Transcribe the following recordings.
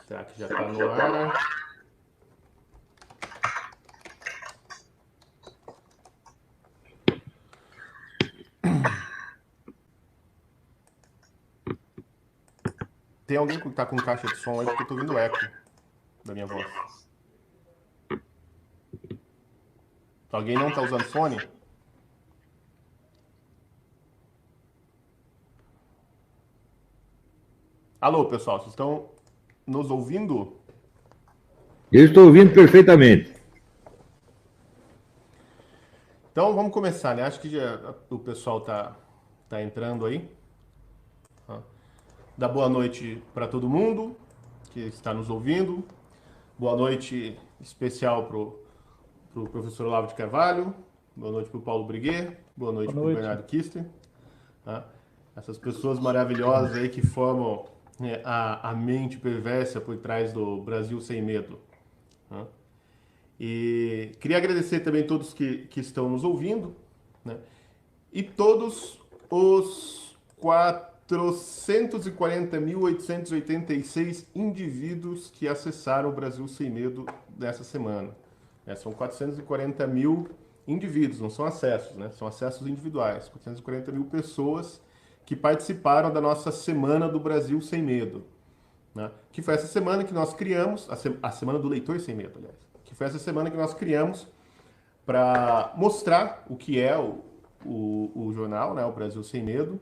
Será que já está no ar? Tem alguém que está com caixa de som aí porque eu estou ouvindo eco da minha voz. Alguém não está usando fone? Alô, pessoal, vocês estão nos ouvindo? Eu estou ouvindo perfeitamente. Então vamos começar, né? Acho que já o pessoal tá entrando aí. Dá boa noite para todo mundo que está nos ouvindo. Boa noite especial pro professor Olavo de Carvalho. Boa noite pro Paulo Briguet. Boa noite Boa pro noite. Bernardo Kister. Tá? Essas pessoas maravilhosas aí que formam, né, a mente perversa por trás do Brasil Sem Medo. Tá? E queria agradecer também a todos que estão nos ouvindo, né? E todos os 440.886 indivíduos que acessaram o Brasil Sem Medo nessa semana. São 440 mil indivíduos, não são acessos, né? São acessos individuais. 440 mil pessoas que participaram da nossa Semana do Brasil Sem Medo. Né? Que foi essa semana que nós criamos, a Semana do Leitor Sem Medo, aliás. Que foi essa semana que nós criamos para mostrar o que é o jornal, né, o Brasil Sem Medo,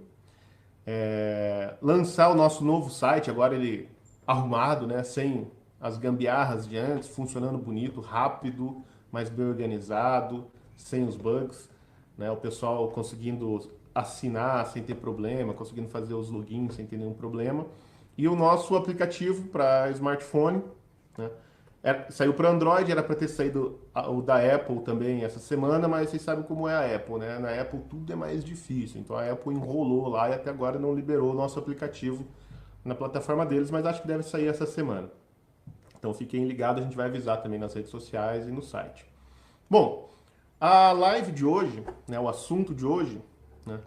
lançar o nosso novo site, agora ele arrumado, né, sem as gambiarras de antes, funcionando bonito, rápido, mais bem organizado, sem os bugs, né, o pessoal conseguindo assinar sem ter problema, conseguindo fazer os logins sem ter nenhum problema, e o nosso aplicativo para smartphone, né, saiu para Android, era para ter saído o da Apple também essa semana, mas vocês sabem como é a Apple, né? Na Apple tudo é mais difícil, então a Apple enrolou lá e até agora não liberou o nosso aplicativo na plataforma deles, mas acho que deve sair essa semana. Então fiquem ligados, a gente vai avisar também nas redes sociais e no site. Bom, a live de hoje, né, o assunto de hoje, né,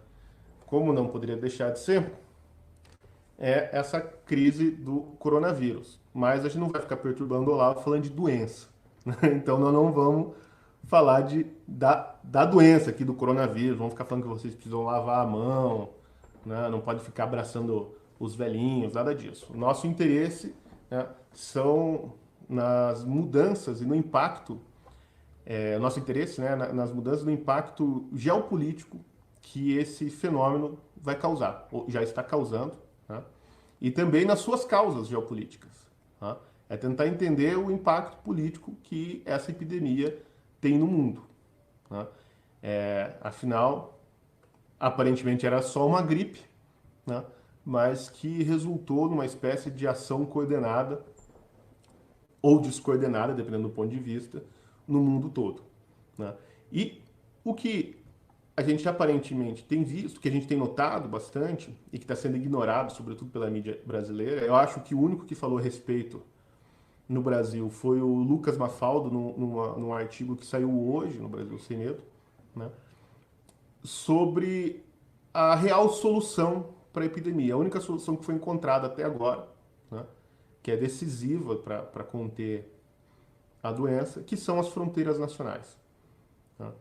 como não poderia deixar de ser, é essa crise do coronavírus. Mas a gente não vai ficar perturbando o Olavo falando de doença. Né? Então nós não vamos falar da doença aqui do coronavírus. Vamos ficar falando que vocês precisam lavar a mão, né? Não pode ficar abraçando os velhinhos, nada disso. O nosso interesse, né, são nas mudanças e no impacto, nosso interesse, né, nas mudanças no impacto geopolítico que esse fenômeno vai causar, ou já está causando, né? E também nas suas causas geopolíticas. Tá? É tentar entender o impacto político que essa epidemia tem no mundo. Tá? Afinal, aparentemente era só uma gripe, né? Mas que resultou numa espécie de ação coordenada ou descoordenada, dependendo do ponto de vista, no mundo todo. Né? E o que a gente aparentemente tem visto, que a gente tem notado bastante, e que está sendo ignorado, sobretudo pela mídia brasileira, eu acho que o único que falou a respeito no Brasil foi o Lucas Mafaldo, num artigo que saiu hoje no Brasil Sem Medo, né, sobre a real solução para a epidemia. A única solução que foi encontrada até agora, né, que é decisiva para conter a doença, que são as fronteiras nacionais. Tá?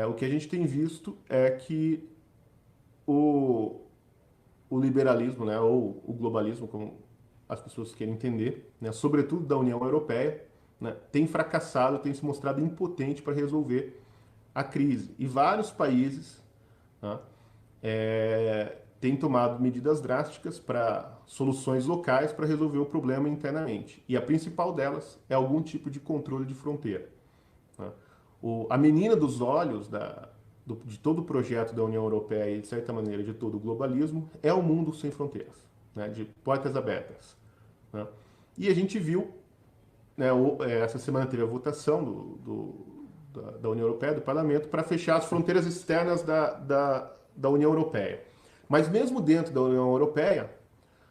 O que a gente tem visto é que o, o liberalismo, né, ou o globalismo, como as pessoas querem entender, né, sobretudo da União Europeia, né, tem fracassado, tem se mostrado impotente para resolver a crise. E vários países, né, têm tomado medidas drásticas para soluções locais para resolver o problema internamente. E a principal delas é algum tipo de controle de fronteira. Né? A menina dos olhos de todo o projeto da União Europeia e, de certa maneira, de todo o globalismo é o mundo sem fronteiras, né? De portas abertas. Né? E a gente viu, né, essa semana teve a votação da União Europeia, do Parlamento, para fechar as fronteiras externas da União Europeia. Mas mesmo dentro da União Europeia,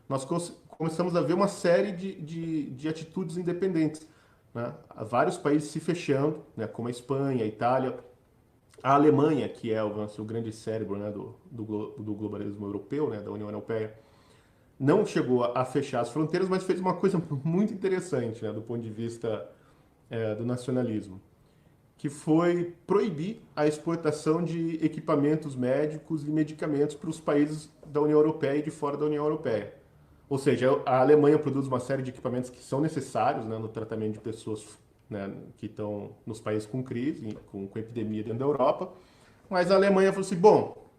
nós começamos a ver uma série de atitudes independentes. Né? Vários países se fechando, né, como a Espanha, a Itália, a Alemanha, que é o grande cérebro, né, do globalismo europeu, né, da União Europeia, não chegou a fechar as fronteiras, mas fez uma coisa muito interessante, né, do ponto de vista do nacionalismo, que foi proibir a exportação de equipamentos médicos e medicamentos para os países da União Europeia e de fora da União Europeia. Ou seja, a Alemanha produz uma série de equipamentos que são necessários, né, no tratamento de pessoas, né, que estão nos países com crise, com epidemia dentro da Europa, mas a Alemanha falou assim, bom,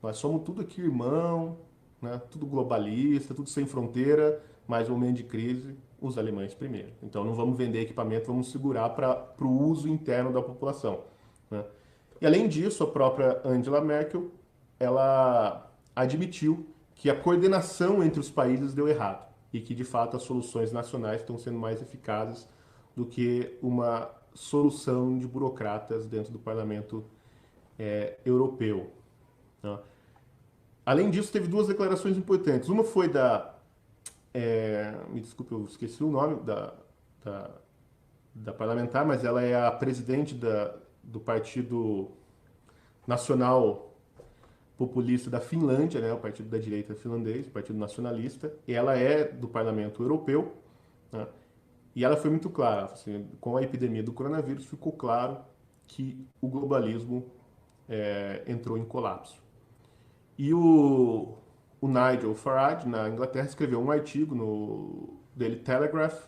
nós somos tudo aqui irmão, né, tudo globalista, tudo sem fronteira, mas no momento de crise, os alemães primeiro. Então não vamos vender equipamento, vamos segurar para o uso interno da população, né? E além disso, a própria Angela Merkel, ela admitiu que a coordenação entre os países deu errado e que de fato as soluções nacionais estão sendo mais eficazes do que uma solução de burocratas dentro do parlamento europeu, né? Além disso, teve duas declarações importantes. Uma foi me desculpe, eu esqueci o nome da parlamentar, mas ela é a presidente do Partido Nacional Populista da Finlândia, né, o partido da direita finlandês, o Partido Nacionalista, e ela é do Parlamento Europeu, né, e ela foi muito clara, assim, com a epidemia do coronavírus ficou claro que o globalismo entrou em colapso. E o Nigel Farage, na Inglaterra, escreveu um artigo no Daily Telegraph,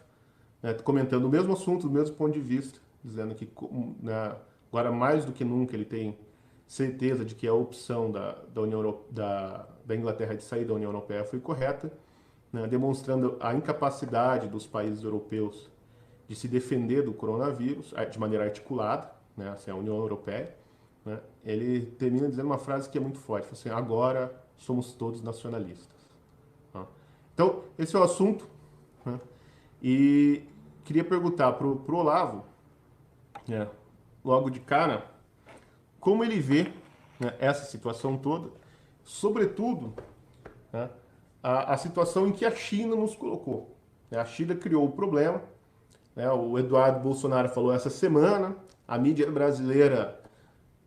né, comentando o mesmo assunto, do mesmo ponto de vista, dizendo que, né, agora mais do que nunca ele tem certeza de que a opção da Inglaterra de sair da União Europeia foi correta, né, demonstrando a incapacidade dos países europeus de se defender do coronavírus de maneira articulada, né, assim, a União Europeia, né, ele termina dizendo uma frase que é muito forte, assim, agora somos todos nacionalistas. Tá? Então, esse é o assunto, né, e queria perguntar para o Olavo, né, logo de cara, como ele vê, né, essa situação toda, sobretudo, né, a situação em que a China nos colocou. Né? A China criou o problema, né, o Eduardo Bolsonaro falou essa semana, a mídia brasileira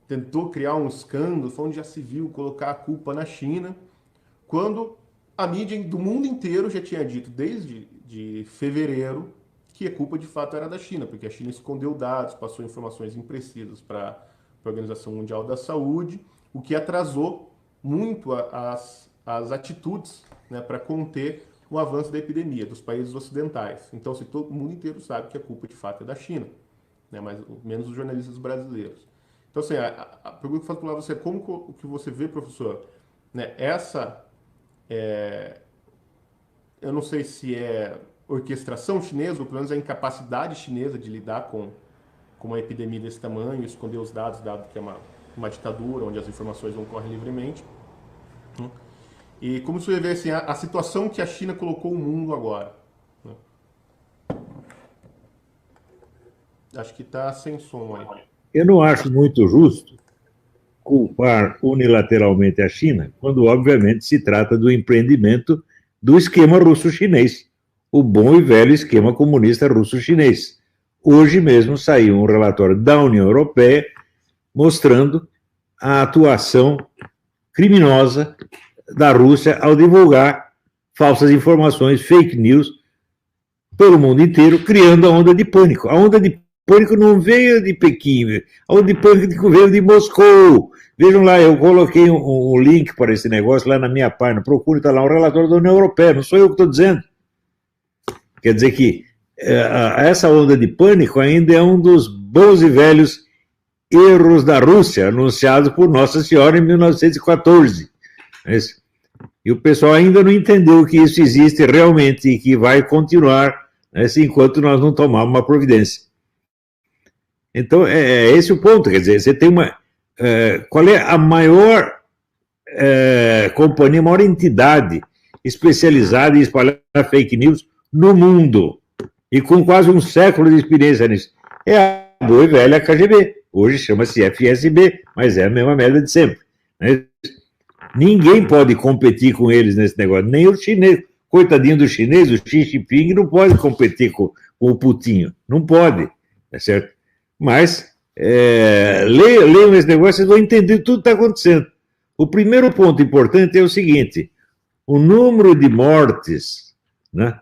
tentou criar um escândalo, foi onde já se viu colocar a culpa na China, quando a mídia do mundo inteiro já tinha dito, desde de fevereiro, que a culpa de fato era da China, porque a China escondeu dados, passou informações imprecisas para a Organização Mundial da Saúde, o que atrasou muito as atitudes, né, para conter o avanço da epidemia dos países ocidentais. Então, se todo mundo inteiro sabe que a culpa de fato é da China, né, mas menos os jornalistas brasileiros. Então, assim, a pergunta que eu faço para você é como que você vê, professor, né, eu não sei se é orquestração chinesa, ou pelo menos a incapacidade chinesa de lidar com uma epidemia desse tamanho, esconder os dados, dado que é uma ditadura, onde as informações não correm livremente. E como você vê assim, a situação que a China colocou o mundo agora? Né? Acho que está sem som aí. Eu não acho muito justo culpar unilateralmente a China, quando obviamente se trata do empreendimento do esquema russo-chinês, o bom e velho esquema comunista russo-chinês. Hoje mesmo saiu um relatório da União Europeia mostrando a atuação criminosa da Rússia ao divulgar falsas informações, fake news, pelo mundo inteiro, criando a onda de pânico. A onda de pânico não veio de Pequim, a onda de pânico veio de Moscou. Vejam lá, eu coloquei um link para esse negócio lá na minha página, procure, está lá um relatório da União Europeia, não sou eu que estou dizendo. Quer dizer que essa onda de pânico ainda é um dos bons e velhos erros da Rússia, anunciados por Nossa Senhora em 1914. E o pessoal ainda não entendeu que isso existe realmente e que vai continuar, né, enquanto nós não tomarmos uma providência. Então, é esse o ponto. Quer dizer, você tem uma... qual é a maior companhia, a maior entidade especializada em espalhar fake news no mundo? E com quase um século de experiência nisso. É a boa e velha KGB. Hoje chama-se FSB, mas é a mesma merda de sempre. Né? Ninguém pode competir com eles nesse negócio, nem os chineses. Coitadinho do chinês, o Xi Jinping não pode competir com o Putinho. Não pode, tá certo? Mas, leiam esse negócio, vocês vão entender tudo que está acontecendo. O primeiro ponto importante é o seguinte: o número de mortes, né,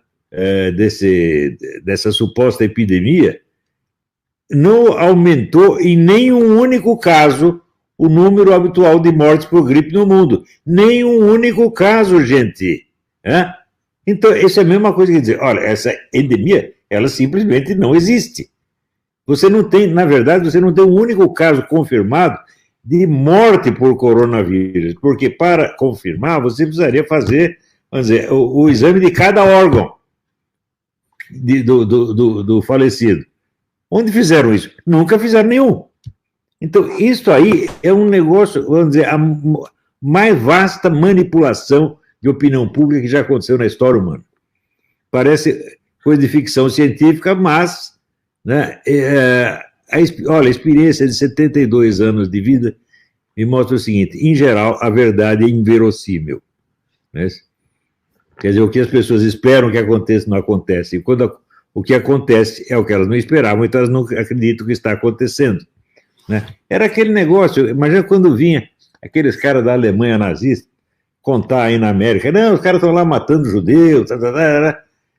dessa suposta epidemia não aumentou em nenhum único caso o número habitual de mortes por gripe no mundo. Nenhum único caso, gente. Né? Então, isso é a mesma coisa que dizer, olha, essa endemia, ela simplesmente não existe. Você não tem, na verdade, você não tem um único caso confirmado de morte por coronavírus, porque para confirmar, você precisaria fazer, vamos dizer, o exame de cada órgão do falecido. Onde fizeram isso? Nunca fizeram nenhum. Então, isso aí é um negócio, vamos dizer, a mais vasta manipulação de opinião pública que já aconteceu na história humana. Parece coisa de ficção científica, mas, né, olha, a experiência de 72 anos de vida me mostra o seguinte, em geral, a verdade é inverossímil. Né? Quer dizer, o que as pessoas esperam que aconteça não acontece. E quando o que acontece é o que elas não esperavam, então elas não acreditam que está acontecendo. Né? Era aquele negócio, imagina quando vinha aqueles caras da Alemanha nazista contar aí na América, não, os caras estão lá matando judeus,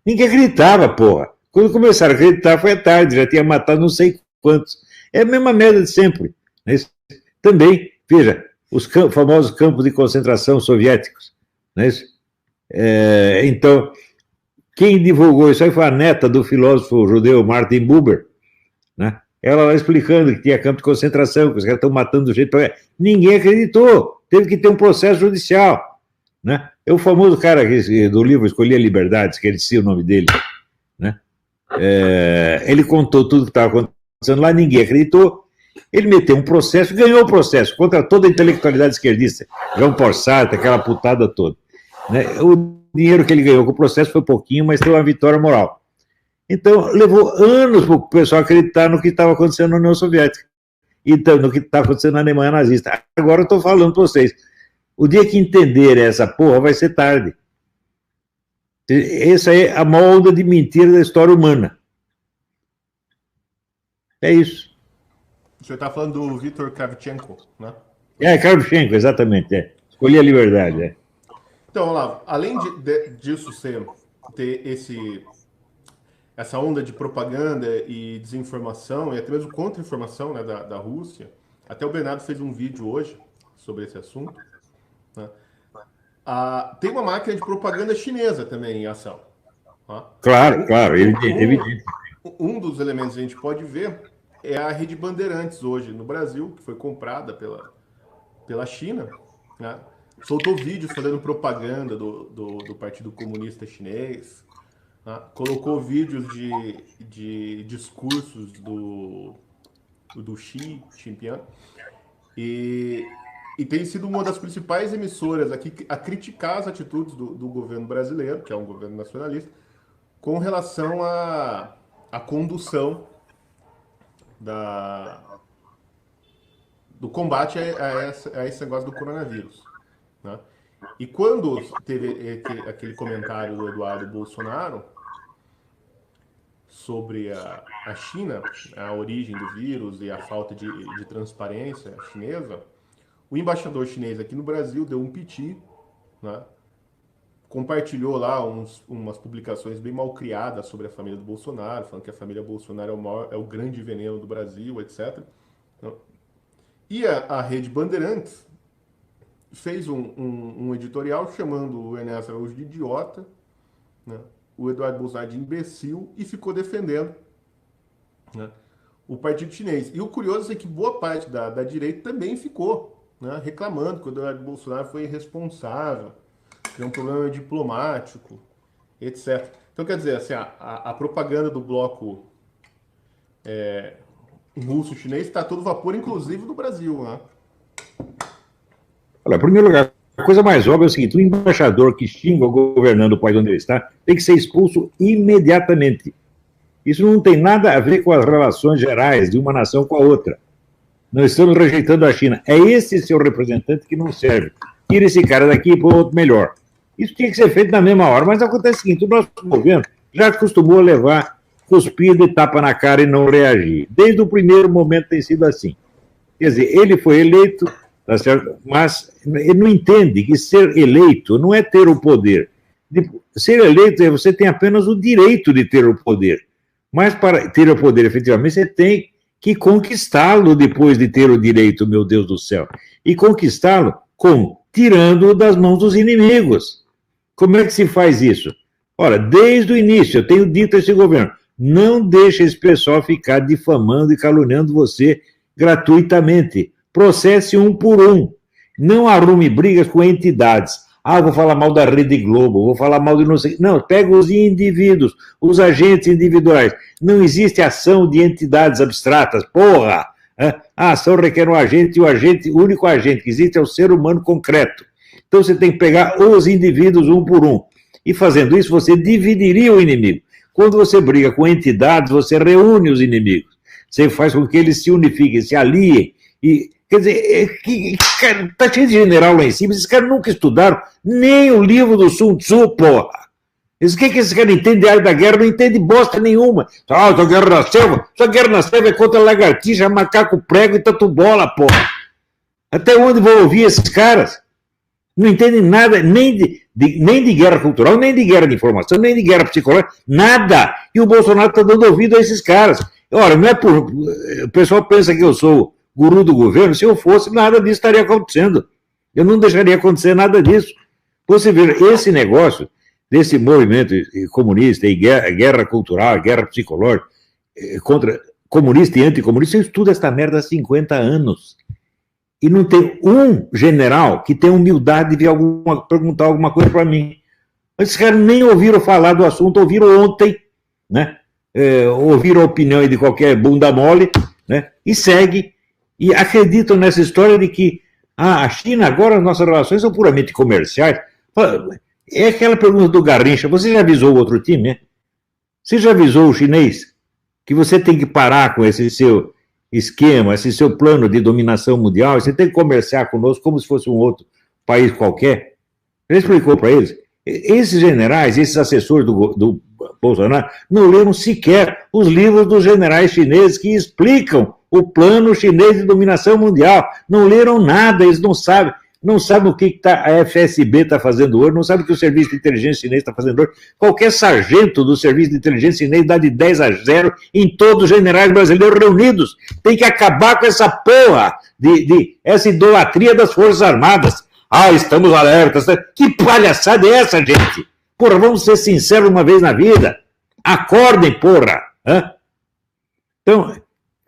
ninguém acreditava, porra. Quando começaram a acreditar foi tarde, já tinha matado não sei quantos. É a mesma merda de sempre. Né? Também, veja, os famosos campos de concentração soviéticos. Né? Então, quem divulgou isso aí foi a neta do filósofo judeu Martin Buber, né? Ela lá explicando que tinha campo de concentração, que os caras estão matando do jeito... Ninguém acreditou, teve que ter um processo judicial. Né? É o famoso cara do livro Escolhi a Liberdade, esqueci o nome dele. Né? Ele contou tudo que estava acontecendo lá, ninguém acreditou. Ele meteu um processo, ganhou o processo contra toda a intelectualidade esquerdista. Jean Paul Sartre, aquela putada toda. Né? O dinheiro que ele ganhou com o processo foi pouquinho, mas teve uma vitória moral. Então, levou anos para o pessoal acreditar no que estava acontecendo na União Soviética. Então, no que estava acontecendo na Alemanha nazista. Agora eu estou falando para vocês. O dia que entenderem essa porra vai ser tarde. Essa é a maior onda de mentira da história humana. É isso. O senhor está falando do Viktor Kravchenko, né? Kravchenko, exatamente. Escolhi a liberdade. Então, Olavo, além disso ter essa onda de propaganda e desinformação, e até mesmo contra-informação, né, da Rússia, até o Bernardo fez um vídeo hoje sobre esse assunto, né? Tem uma máquina de propaganda chinesa também em ação. Tá? Claro, evidente. Um dos elementos que a gente pode ver é a Rede Bandeirantes hoje no Brasil, que foi comprada pela China, né? Soltou vídeos fazendo propaganda do Partido Comunista Chinês, né? Colocou vídeos de discursos do Xi Jinping, e tem sido uma das principais emissoras aqui a criticar as atitudes do governo brasileiro, que é um governo nacionalista, com relação à condução do combate a esse negócio do coronavírus. Né? E quando teve aquele comentário do Eduardo Bolsonaro sobre a China, a origem do vírus e a falta de transparência chinesa, o embaixador chinês aqui no Brasil deu um piti, né? Compartilhou lá umas publicações bem mal criadas sobre a família do Bolsonaro, falando que a família Bolsonaro é o grande veneno do Brasil, etc. E a Rede Bandeirantes fez um editorial chamando o Ernesto Araújo de idiota, né, o Eduardo Bolsonaro de imbecil, e ficou defendendo, né, o partido chinês. E o curioso é que boa parte da direita também ficou, né, reclamando que o Eduardo Bolsonaro foi irresponsável, que é um problema diplomático, etc. Então, quer dizer, assim, a propaganda do bloco russo-chinês está a todo vapor, inclusive no Brasil, né? Olha, em primeiro lugar, a coisa mais óbvia é o seguinte: o embaixador que xinga o governando o país onde ele está tem que ser expulso imediatamente. Isso não tem nada a ver com as relações gerais de uma nação com a outra. Não estamos rejeitando a China. É esse seu representante que não serve. Tira esse cara daqui e põe outro melhor. Isso tinha que ser feito na mesma hora, mas acontece o seguinte: o nosso governo já acostumou a levar cuspida e tapa na cara e não reagir. Desde o primeiro momento tem sido assim. Quer dizer, ele foi eleito, tá certo? Mas ele não entende que ser eleito não é ter o poder. Ser eleito é você tem apenas o direito de ter o poder. Mas para ter o poder, efetivamente, você tem que conquistá-lo depois de ter o direito, meu Deus do céu. E conquistá-lo como? Tirando-o das mãos dos inimigos. Como é que se faz isso? Ora, desde o início, eu tenho dito a esse governo, não deixe esse pessoal ficar difamando e caluniando você gratuitamente. Processe um por um. Não arrume brigas com entidades. Ah, vou falar mal da Rede Globo, vou falar mal de não sei... Não, pega os indivíduos, os agentes individuais. Não existe ação de entidades abstratas, porra! A ação requer um agente e o único agente que existe é o ser humano concreto. Então você tem que pegar os indivíduos um por um. E fazendo isso, você dividiria o inimigo. Quando você briga com entidades, você reúne os inimigos. Você faz com que eles se unifiquem, se aliem. E, quer dizer, tá cheio de general lá em cima. Esses caras nunca estudaram nem o livro do Sun Tzu, porra. O que esses caras entendem de arte da guerra? Não entende bosta nenhuma. Essa guerra na selva? Essa guerra na selva é contra lagartixa, macaco prego e tatu bola, porra. Até onde vou ouvir esses caras? Não entendem nada, nem de guerra cultural, nem de guerra de informação, nem de guerra psicológica, nada. E o Bolsonaro está dando ouvido a esses caras. Ora, não é por... O pessoal pensa que eu sou guru do governo. Se eu fosse, nada disso estaria acontecendo. Eu não deixaria acontecer nada disso. Você vê, esse negócio desse movimento comunista e guerra cultural, guerra psicológica, contra comunista e anticomunista, eu estudo esta merda há 50 anos. E não tem um general que tenha humildade de perguntar alguma coisa para mim. Esses caras nem ouviram falar do assunto, ouviram ontem, né? Ouviram a opinião de qualquer bunda mole, né? E segue, e acreditam nessa história de que a China, agora as nossas relações são puramente comerciais. É aquela pergunta do Garrincha, você já avisou o outro time, né? Você já avisou o chinês que você tem que parar com esse seu esquema, esse seu plano de dominação mundial, você tem que comerciar conosco como se fosse um outro país qualquer? Ele explicou para eles. Esses generais, esses assessores do Bolsonaro, não leram sequer os livros dos generais chineses que explicam o plano chinês de dominação mundial. Não leram nada, eles não sabem o que a FSB está fazendo hoje, não sabem o que o Serviço de Inteligência Chinês está fazendo hoje. Qualquer sargento do Serviço de Inteligência Chinês dá de 10-0 em todos os generais brasileiros reunidos. Tem que acabar com essa porra essa idolatria das Forças Armadas. Ah, estamos alertas. Que palhaçada é essa, gente? Porra, vamos ser sinceros uma vez na vida. Acordem, porra. Então,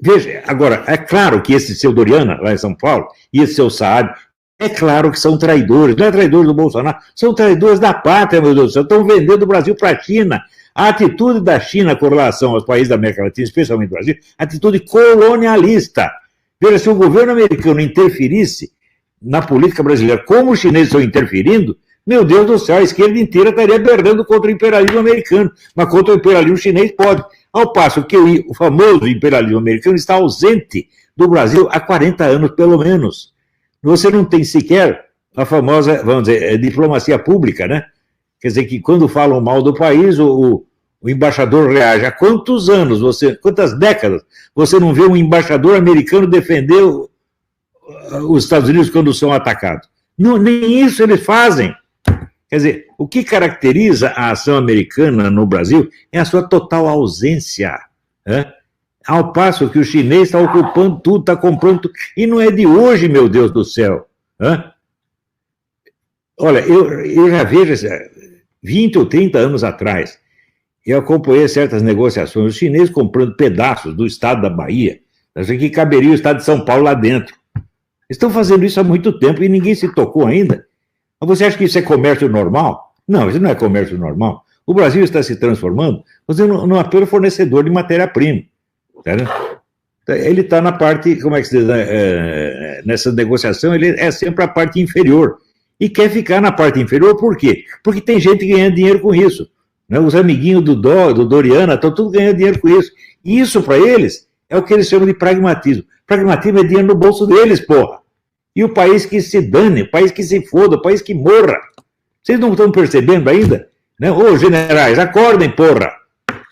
veja, agora, é claro que esse seu Doriana, lá em São Paulo, e esse seu Saad, é claro que são traidores, não é traidores do Bolsonaro, são traidores da pátria, meu Deus do céu, estão vendendo o Brasil para a China. A atitude da China com relação aos países da América Latina, especialmente o Brasil, atitude colonialista. Veja, se o governo americano interferisse na política brasileira como os chineses estão interferindo, meu Deus do céu, a esquerda inteira estaria berrando contra o imperialismo americano, mas contra o imperialismo chinês pode. Ao passo que o famoso imperialismo americano está ausente do Brasil há 40 anos, pelo menos. Você não tem sequer a famosa, vamos dizer, diplomacia pública, né? Quer dizer que quando falam mal do país, o embaixador reage. Há quantos anos, quantas décadas, você não vê um embaixador americano defender os Estados Unidos quando são atacados? Não, nem isso eles fazem. Quer dizer, o que caracteriza a ação americana no Brasil é a sua total ausência, né? Ao passo que o chinês está ocupando tudo, está comprando tudo. E não é de hoje, meu Deus do céu. Olha, eu já vejo, 20 ou 30 anos atrás, eu acompanhei certas negociações, os chineses comprando pedaços do estado da Bahia, que caberia o estado de São Paulo lá dentro. Estão fazendo isso há muito tempo e ninguém se tocou ainda. Você acha que isso é comércio normal? Não, isso não é comércio normal. O Brasil está se transformando, você não é apenas fornecedor de matéria-prima. Ele está na parte, como é que se diz, nessa negociação, ele é sempre a parte inferior. E quer ficar na parte inferior por quê? Porque tem gente ganhando dinheiro com isso. Né? Os amiguinhos do Doriana estão tudo ganhando dinheiro com isso. E isso, para eles, é o que eles chamam de pragmatismo. Pragmatismo é dinheiro no bolso deles, porra. E o país que se dane, o país que se foda, o país que morra. Vocês não estão percebendo ainda? Né? Ô, generais, acordem, porra.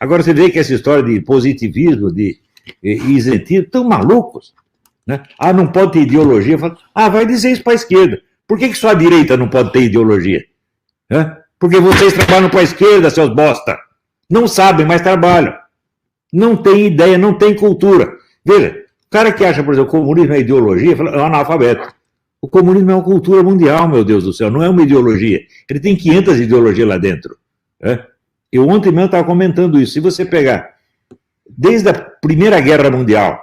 Agora você vê que essa história de positivismo, de isentismo, estão malucos. Né? Ah, não pode ter ideologia. Falo, vai dizer isso para a esquerda. Por que só a direita não pode ter ideologia? Porque vocês trabalham para a esquerda, seus bosta. Não sabem, mas trabalham. Não tem ideia, não tem cultura. Veja, o cara que acha, por exemplo, que o comunismo é ideologia, é um analfabeto. O comunismo é uma cultura mundial, meu Deus do céu, não é uma ideologia. Ele tem 500 ideologias lá dentro. Eu ontem mesmo estava comentando isso. Se você pegar, desde a Primeira Guerra Mundial,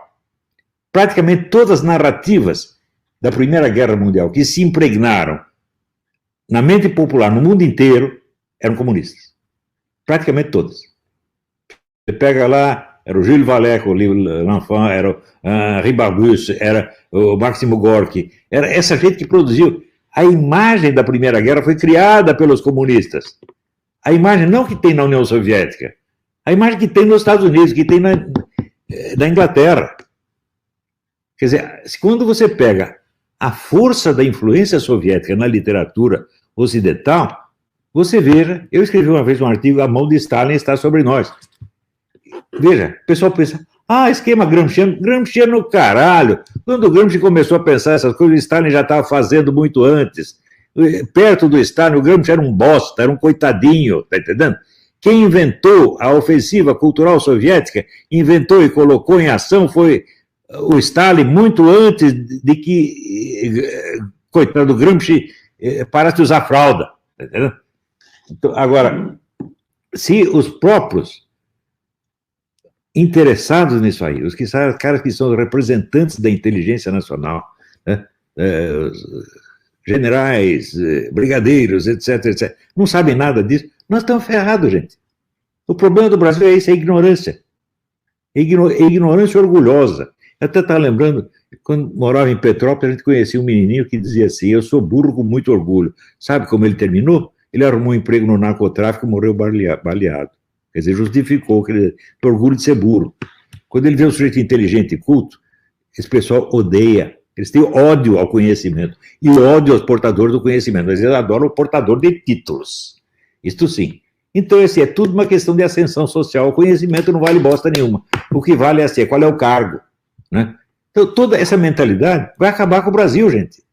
praticamente todas as narrativas da Primeira Guerra Mundial que se impregnaram na mente popular no mundo inteiro eram comunistas. Praticamente todas. Você pega lá, era o Gilles Vallée, o L'Enfant, era o Henri Barbusse, era o Máximo Gorki, era essa gente que produziu. A imagem da Primeira Guerra foi criada pelos comunistas. A imagem não que tem na União Soviética, a imagem que tem nos Estados Unidos, que tem na Inglaterra. Quer dizer, quando você pega a força da influência soviética na literatura ocidental, você veja, eu escrevi uma vez um artigo, A Mão de Stalin está sobre nós. Veja, o pessoal pensa, esquema gramsciano, gramsciano caralho. Quando o Gramsci começou a pensar essas coisas, o Stalin já estava fazendo muito antes. Perto do Stalin, o Gramsci era um bosta, era um coitadinho, tá entendendo? Quem inventou a ofensiva cultural soviética, inventou e colocou em ação foi o Stalin muito antes de que, coitado do Gramsci, parasse de usar fralda. Tá entendendo? Então, agora, se os próprios interessados nisso aí, os caras que são representantes da inteligência nacional, né, generais, brigadeiros, etc., não sabem nada disso, nós estamos ferrados, gente. O problema do Brasil é isso, é a ignorância. É ignorância orgulhosa. Eu até estava lembrando, quando morava em Petrópolis, a gente conhecia um menininho que dizia assim, eu sou burro com muito orgulho. Sabe como ele terminou? Ele arrumou um emprego no narcotráfico e morreu baleado. Quer dizer, justificou o orgulho de ser burro. Quando ele vê um sujeito inteligente e culto, esse pessoal odeia. Eles têm ódio ao conhecimento. E ódio aos portadores do conhecimento. Mas eles adoram o portador de títulos. Isto sim. Então, é tudo uma questão de ascensão social. O conhecimento não vale bosta nenhuma. O que vale é qual é o cargo. Né? Então, toda essa mentalidade vai acabar com o Brasil, gente.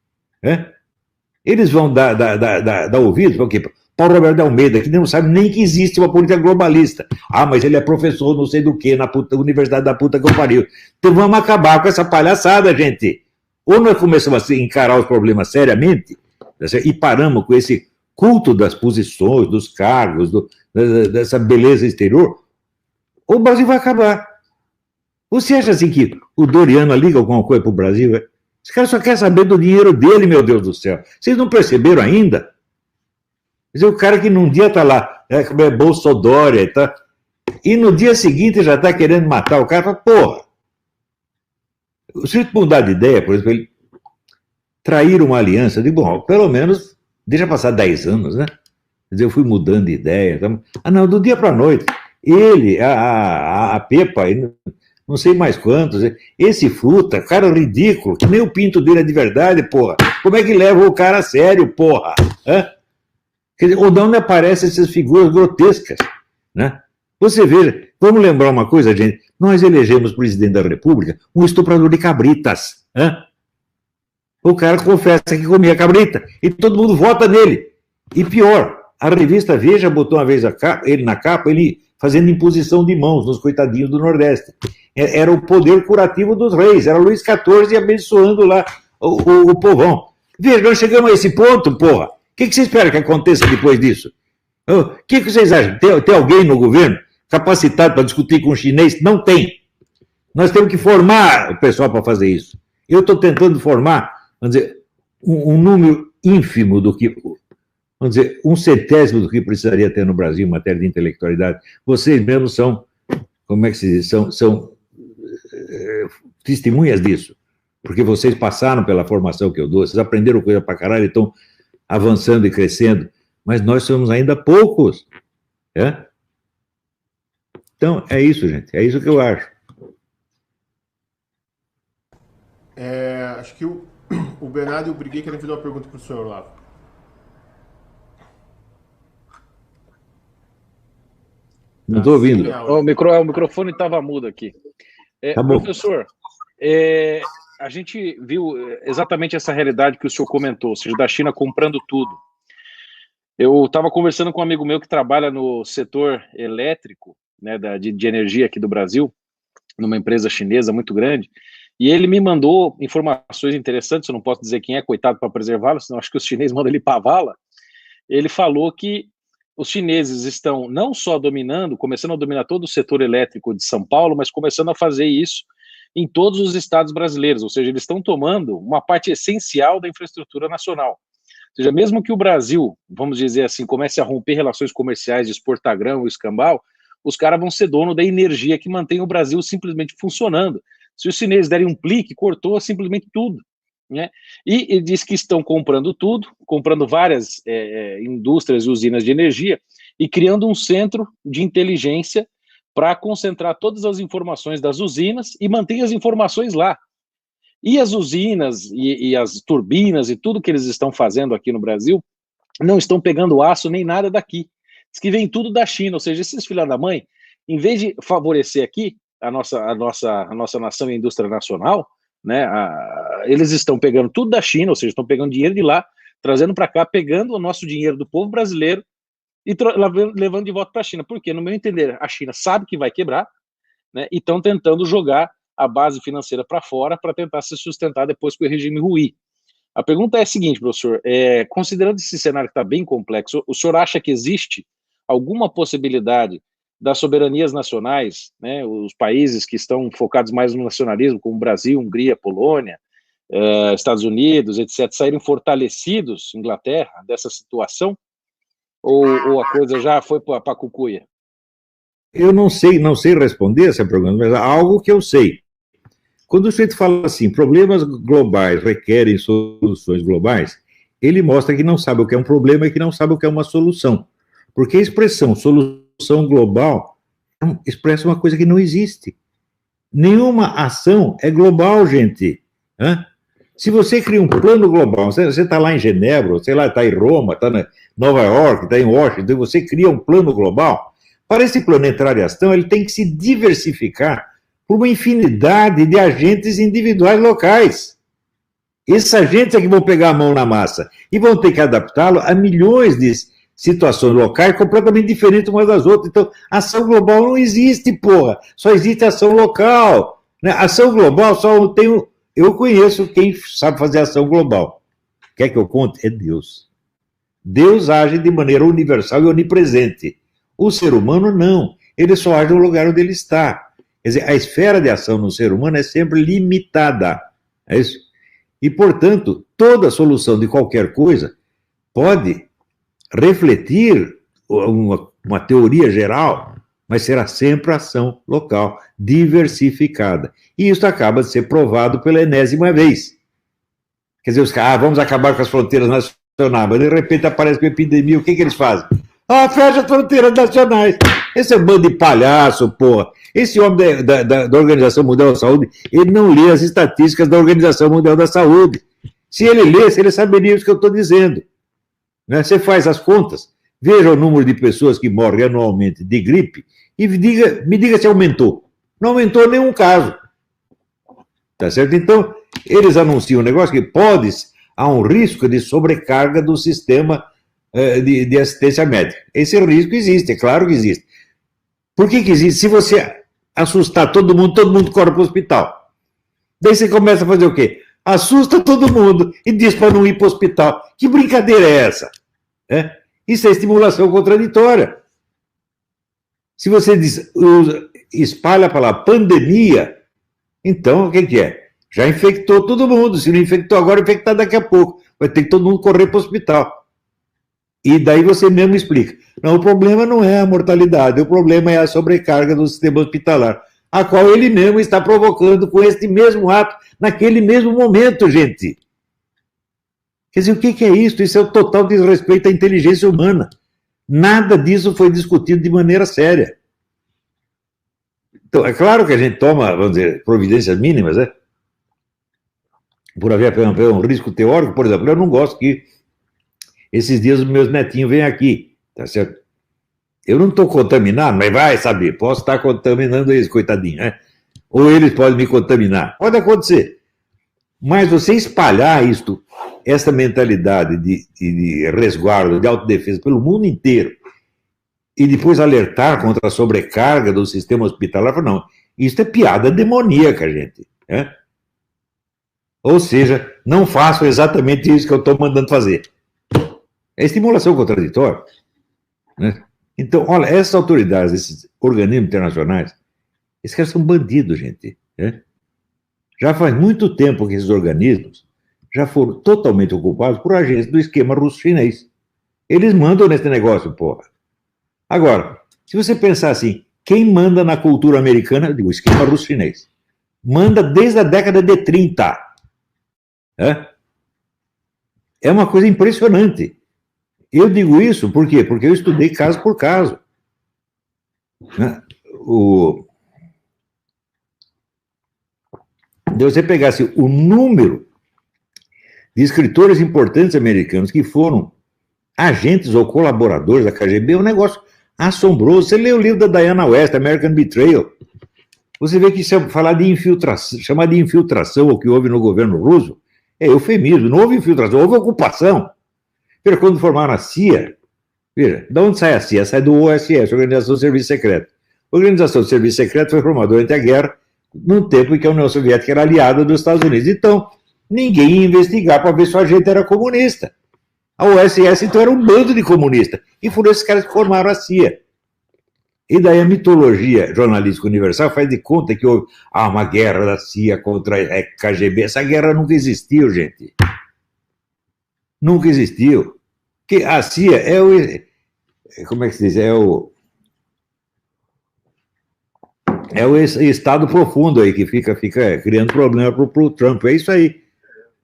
Eles vão dar ouvidos para o quê? Paulo Roberto de Almeida, que não sabe nem que existe uma política globalista. Mas ele é professor não sei do que, na universidade da puta que eu pariu. Então vamos acabar com essa palhaçada, gente. Ou nós começamos a encarar os problemas seriamente, e paramos com esse culto das posições, dos cargos, dessa beleza exterior, ou o Brasil vai acabar. Você acha assim que o Doriano liga alguma coisa para o Brasil? Esse cara só quer saber do dinheiro dele, meu Deus do céu. Vocês não perceberam ainda? Quer dizer, o cara que num dia está lá, é Bolsodória, e no dia seguinte já está querendo matar o cara, fala, porra. Se ele mudar de ideia, por exemplo, ele trair uma aliança, eu digo, bom, pelo menos deixa passar 10 anos, né? Quer dizer, eu fui mudando de ideia. Não, do dia para a noite. Ele, a Pepa, não sei mais quantos, esse Fruta, cara ridículo, que nem o pinto dele é de verdade, porra. Como é que leva o cara a sério, porra? Quer dizer, onde não aparecem essas figuras grotescas, né? Você veja, vamos lembrar uma coisa, gente, nós elegemos presidente da República um estuprador de cabritas, O cara confessa que comia cabrita, e todo mundo vota nele. E pior, a revista Veja botou uma vez ele na capa, ele fazendo imposição de mãos nos coitadinhos do Nordeste. Era o poder curativo dos reis, era Luís XIV abençoando lá o povão. Veja, nós chegamos a esse ponto, porra. O que você espera que aconteça depois disso? O que vocês acham? Tem alguém no governo capacitado para discutir com o chinês? Não tem. Nós temos que formar o pessoal para fazer isso. Eu estou tentando formar, vamos dizer, um número ínfimo do que, vamos dizer, 1/100º do que precisaria ter no Brasil em matéria de intelectualidade. Vocês mesmos são, como é que se diz? São testemunhas disso. Porque vocês passaram pela formação que eu dou, vocês aprenderam coisa para caralho, estão avançando e crescendo, mas nós somos ainda poucos. Então, é isso, gente. É isso que eu acho. Acho que o Bernardo e o Briguet querem fazer uma pergunta para o senhor, Olavo. Não estou ouvindo. O microfone estava mudo aqui. Tá bom. Professor, a gente viu exatamente essa realidade que o senhor comentou, ou seja, da China comprando tudo. Eu estava conversando com um amigo meu que trabalha no setor elétrico, né, de energia aqui do Brasil, numa empresa chinesa muito grande, e ele me mandou informações interessantes, eu não posso dizer quem é, coitado, para preservá-lo, senão acho que os chineses mandam ele para a vala. Ele falou que os chineses estão não só dominando, começando a dominar todo o setor elétrico de São Paulo, mas começando a fazer isso em todos os estados brasileiros, ou seja, eles estão tomando uma parte essencial da infraestrutura nacional. Ou seja, mesmo que o Brasil, vamos dizer assim, comece a romper relações comerciais de exportar grão e escambau, os caras vão ser dono da energia que mantém o Brasil simplesmente funcionando. Se os chineses derem um plique, cortou simplesmente tudo. Né? E diz que estão comprando tudo, comprando várias indústrias e usinas de energia e criando um centro de inteligência para concentrar todas as informações das usinas e manter as informações lá. E as usinas e as turbinas e tudo que eles estão fazendo aqui no Brasil não estão pegando aço nem nada daqui. Diz que vem tudo da China, ou seja, esses filhos da mãe, em vez de favorecer aqui a nossa nação e a indústria nacional, né, eles estão pegando tudo da China, ou seja, estão pegando dinheiro de lá, trazendo para cá, pegando o nosso dinheiro do povo brasileiro e levando de volta para a China. Porque, no meu entender, a China sabe que vai quebrar, né, e estão tentando jogar a base financeira para fora para tentar se sustentar depois que o regime ruir. A pergunta é a seguinte, professor, considerando esse cenário que está bem complexo, o senhor acha que existe alguma possibilidade das soberanias nacionais, né, os países que estão focados mais no nacionalismo, como Brasil, Hungria, Polônia, Estados Unidos, etc., saírem fortalecidos, Inglaterra, dessa situação? Ou a coisa já foi para a cucuia? Eu não sei responder essa pergunta, mas há algo que eu sei. Quando o sujeito fala assim, problemas globais requerem soluções globais, ele mostra que não sabe o que é um problema e que não sabe o que é uma solução. Porque a expressão solução global expressa uma coisa que não existe. Nenhuma ação é global, gente. Se você cria um plano global, você está lá em Genebra, sei lá, está em Roma, está em Nova York, está em Washington, e você cria um plano global, para esse plano entrar em ação, ele tem que se diversificar por uma infinidade de agentes individuais locais. Esses agentes é que vão pegar a mão na massa e vão ter que adaptá-lo a milhões de situações locais completamente diferentes umas das outras. Então, ação global não existe, porra. Só existe ação local. Né? Ação global só tem... Eu conheço quem sabe fazer ação global. Quer que eu conte? É Deus. Deus age de maneira universal e onipresente. O ser humano não. Ele só age no lugar onde ele está. Quer dizer, a esfera de ação no ser humano é sempre limitada. É isso? E, portanto, toda solução de qualquer coisa pode refletir uma teoria geral, mas será sempre ação local, diversificada. E isso acaba de ser provado pela enésima vez. Quer dizer, os caras, vamos acabar com as fronteiras nacionais, mas de repente aparece uma epidemia, o que eles fazem? Fecha as fronteiras nacionais. Esse é um bando de palhaço, porra. Esse homem da Organização Mundial da Saúde, ele não lê as estatísticas da Organização Mundial da Saúde. Se ele lesse, ele saberia o que eu estou dizendo. Né? Você faz as contas, veja o número de pessoas que morrem anualmente de gripe e me diga se aumentou. Não aumentou nenhum caso. Tá certo? Então, eles anunciam um negócio que há um risco de sobrecarga do sistema de assistência médica. Esse risco existe, é claro que existe. Por que existe? Se você assustar todo mundo corre para o hospital. Daí você começa a fazer o quê? Assusta todo mundo e diz para não ir para o hospital. Que brincadeira é essa? Isso é estimulação contraditória. Se você espalha a palavra pandemia, então o que é? Já infectou todo mundo. Se não infectou agora, infectar daqui a pouco. Vai ter que todo mundo correr para o hospital. E daí você mesmo explica. Não, o problema não é a mortalidade, o problema é a sobrecarga do sistema hospitalar, a qual ele mesmo está provocando com este mesmo ato, naquele mesmo momento, gente. Quer dizer, o que é isso? Isso é o total desrespeito à inteligência humana. Nada disso foi discutido de maneira séria. Então, é claro que a gente toma, vamos dizer, providências mínimas, né? Por haver um risco teórico, por exemplo, eu não gosto que esses dias os meus netinhos vêm aqui, tá certo? Eu não estou contaminado, mas vai saber, posso estar contaminando eles, coitadinho, né? Ou eles podem me contaminar. Pode acontecer. Mas você espalhar isto, essa mentalidade de resguardo, de autodefesa pelo mundo inteiro, e depois alertar contra a sobrecarga do sistema hospitalar, não, isso é piada demoníaca, gente. Né? Ou seja, não faço exatamente isso que eu estou mandando fazer. É estimulação contraditória. Né? Então, olha, essas autoridades, esses organismos internacionais, esses caras são bandidos, gente. Né? Já faz muito tempo que esses organismos já foram totalmente ocupados por agentes do esquema russo-chinês. Eles mandam nesse negócio, porra. Agora, se você pensar assim, quem manda na cultura americana, eu digo, o esquema russo-chinês, manda desde a década de 30. É uma coisa impressionante. Eu digo isso por quê? Porque eu estudei caso por caso. Né? Se você pegasse o número de escritores importantes americanos que foram agentes ou colaboradores da KGB, é um negócio assombroso. Você lê o livro da Diana West, American Betrayal, você vê que falar de infiltração, chamar de infiltração o que houve no governo russo, é eufemismo, não houve infiltração, houve ocupação. Veja, quando formaram a CIA, veja, de onde sai a CIA? Sai do OSS, Organização do Serviço Secreto. A Organização do Serviço Secreto foi formada durante a guerra, num tempo em que a União Soviética era aliada dos Estados Unidos. Então, ninguém ia investigar para ver se o agente era comunista. A OSS, então, era um bando de comunistas. E foram esses caras que formaram a CIA. E daí a mitologia jornalística universal faz de conta que houve uma guerra da CIA contra a KGB. Essa guerra nunca existiu, gente. Nunca existiu. Porque a CIA é o... Como é que se diz? É o Estado profundo aí que fica criando problema para o Trump. É isso aí.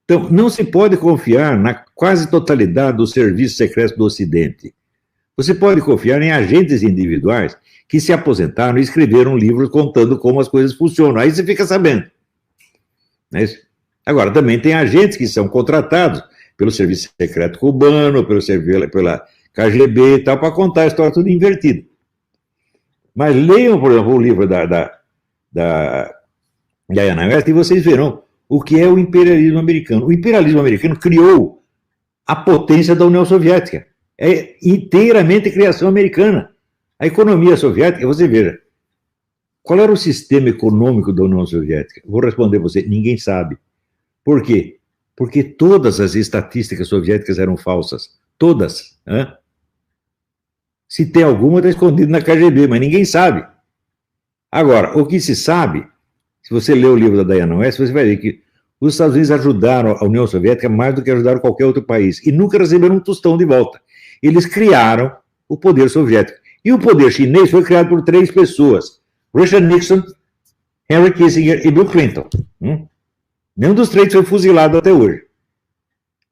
Então, não se pode confiar na quase totalidade dos serviços secretos do Ocidente. Você pode confiar em agentes individuais que se aposentaram e escreveram livros contando como as coisas funcionam. Aí você fica sabendo. Não é isso? Agora, também tem agentes que são contratados pelo Serviço Secreto Cubano, pela KGB e tal, para contar a história tudo invertida. Mas leiam, por exemplo, o livro da Diana West e vocês verão o que é o imperialismo americano. O imperialismo americano criou a potência da União Soviética. É inteiramente criação americana. A economia soviética, você veja, qual era o sistema econômico da União Soviética? Vou responder a você, ninguém sabe. Por quê? Porque todas as estatísticas soviéticas eram falsas. Todas. Hein? Se tem alguma, está escondido na KGB, mas ninguém sabe. Agora, o que se sabe, se você ler o livro da Diana West, você vai ver que os Estados Unidos ajudaram a União Soviética mais do que ajudaram qualquer outro país. E nunca receberam um tostão de volta. Eles criaram o poder soviético. E o poder chinês foi criado por 3 pessoas. Richard Nixon, Henry Kissinger e Bill Clinton. Nenhum dos 3 foi fuzilado até hoje.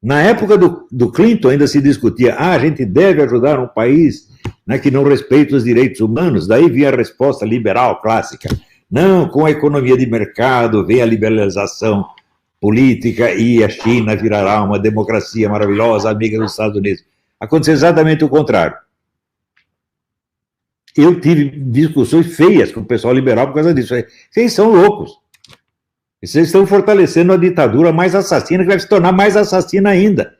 Na época do Clinton ainda se discutia, a gente deve ajudar um país, né, que não respeita os direitos humanos. Daí vinha a resposta liberal clássica. Não, com a economia de mercado vem a liberalização política e a China virará uma democracia maravilhosa, amiga dos Estados Unidos. Aconteceu exatamente o contrário. Eu tive discussões feias com o pessoal liberal por causa disso. Vocês são loucos. Vocês estão fortalecendo a ditadura mais assassina, que vai se tornar mais assassina ainda.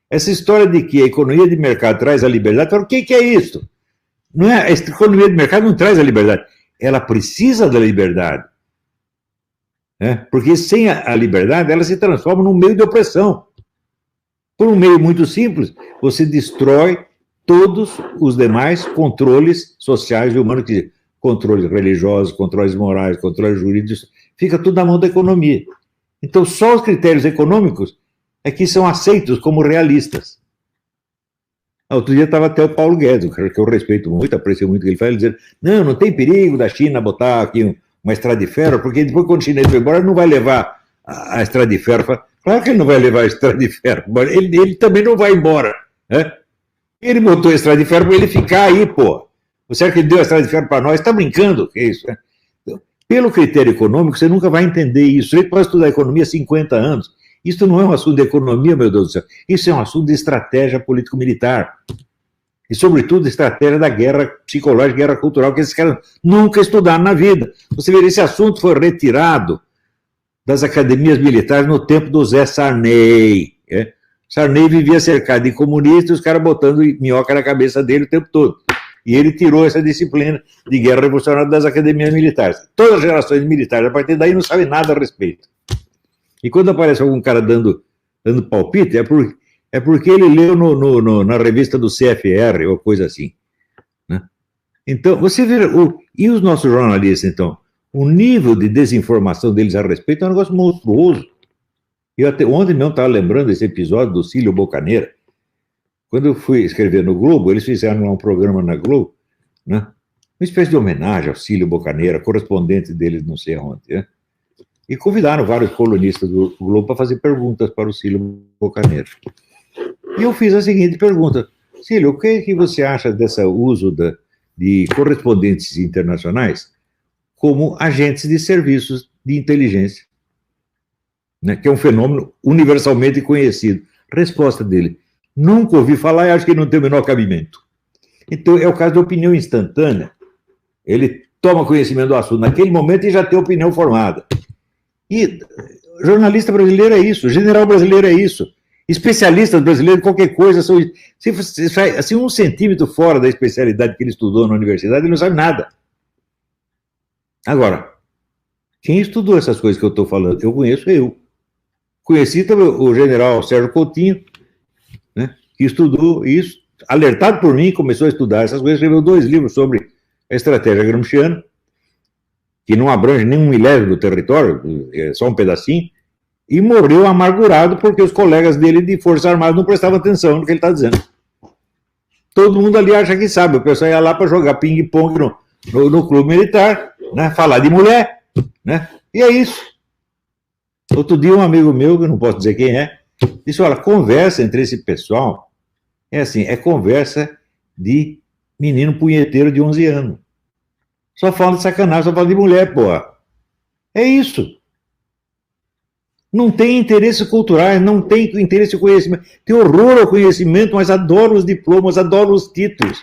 Essa história de que a economia de mercado traz a liberdade, o que é isso? Não é, a economia de mercado não traz a liberdade. Ela precisa da liberdade. Porque sem a liberdade, ela se transforma num meio de opressão. Por um meio muito simples, você destrói todos os demais controles sociais e humanos, controles religiosos, controles morais, controles jurídicos, fica tudo na mão da economia. Então, só os critérios econômicos é que são aceitos como realistas. Outro dia estava até o Paulo Guedes, que eu respeito muito, aprecio muito o que ele fala, ele dizendo, não tem perigo da China botar aqui uma estrada de ferro, porque depois quando o chinês for embora, ele não vai levar a estrada de ferro. Claro que ele não vai levar a estrada de ferro, ele também não vai embora. Ele botou a estrada de ferro para ele ficar aí, pô. Você acha que ele deu a estrada de ferro para nós? Está brincando? Que é isso? Então, pelo critério econômico, você nunca vai entender isso. Você pode estudar economia há 50 anos. Isso não é um assunto de economia, meu Deus do céu. Isso é um assunto de estratégia político-militar. E, sobretudo, estratégia da guerra psicológica, guerra cultural, que esses caras nunca estudaram na vida. Você vê, esse assunto foi retirado das academias militares no tempo do Zé Sarney. Sarney vivia cercado de comunistas e os caras botando minhoca na cabeça dele o tempo todo. E ele tirou essa disciplina de guerra revolucionária das academias militares. Todas as gerações militares, a partir daí, não sabem nada a respeito. E quando aparece algum cara dando palpite, é porque ele leu na revista do CFR, ou coisa assim. Né? Então, você vê... E os nossos jornalistas, então? O nível de desinformação deles a respeito é um negócio monstruoso. Ontem mesmo estava lembrando esse episódio do Cílio Bocaneira. Quando eu fui escrever no Globo, eles fizeram um programa na Globo, né? Uma espécie de homenagem ao Cílio Bocaneira, correspondente deles não sei onde, né? E convidaram vários colunistas do Globo para fazer perguntas para o Cílio Bocaneira. E eu fiz a seguinte pergunta: Cílio, o que você acha desse uso de correspondentes internacionais como agentes de serviços de inteligência, né, que é um fenômeno universalmente conhecido? Resposta dele: nunca ouvi falar e acho que não tem o menor cabimento. Então, é o caso da opinião instantânea. Ele toma conhecimento do assunto naquele momento e já tem opinião formada. E jornalista brasileiro é isso, general brasileiro é isso, especialistas brasileiros, qualquer coisa, se 1 centímetro fora da especialidade que ele estudou na universidade, ele não sabe nada. Agora, quem estudou essas coisas que eu estou falando? Eu conheço eu. Conheci também o general Sérgio Coutinho, né, que estudou isso, alertado por mim, começou a estudar essas coisas, escreveu 2 livros sobre a estratégia gramsciana, que não abrange nem 1/1000 do território, é só um pedacinho, e morreu amargurado porque os colegas dele de Forças Armadas não prestavam atenção no que ele está dizendo. Todo mundo ali acha que sabe, o pessoal ia lá para jogar ping-pong no clube militar, né, falar de mulher, né, e é isso. Outro dia um amigo meu, que eu não posso dizer quem é, disse: olha, conversa entre esse pessoal é assim, é conversa de menino punheteiro de 11 anos. Só fala de sacanagem, só fala de mulher, porra. É isso. Não tem interesse cultural, não tem interesse em conhecimento. Tem horror ao conhecimento, mas adoro os diplomas, adoro os títulos.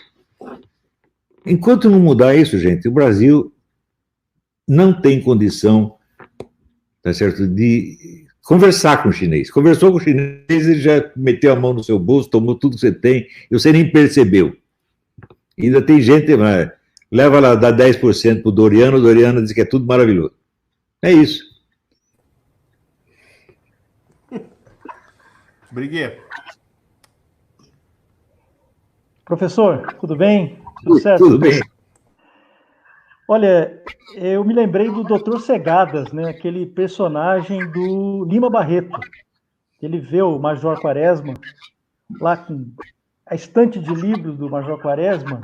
Enquanto não mudar isso, gente, o Brasil não tem condição, tá certo, de conversar com o chinês. Conversou com o chinês, ele já meteu a mão no seu bolso, tomou tudo que você tem, e você nem percebeu. Ainda tem gente, leva lá, dá 10% pro Doriano, o Doriano diz que é tudo maravilhoso. É isso. Briguê. Professor, tudo bem? Tudo certo? Tudo bem. Olha, eu me lembrei do Dr. Segadas, né? Aquele personagem do Lima Barreto. Ele vê o Major Quaresma lá com a estante de livros do Major Quaresma.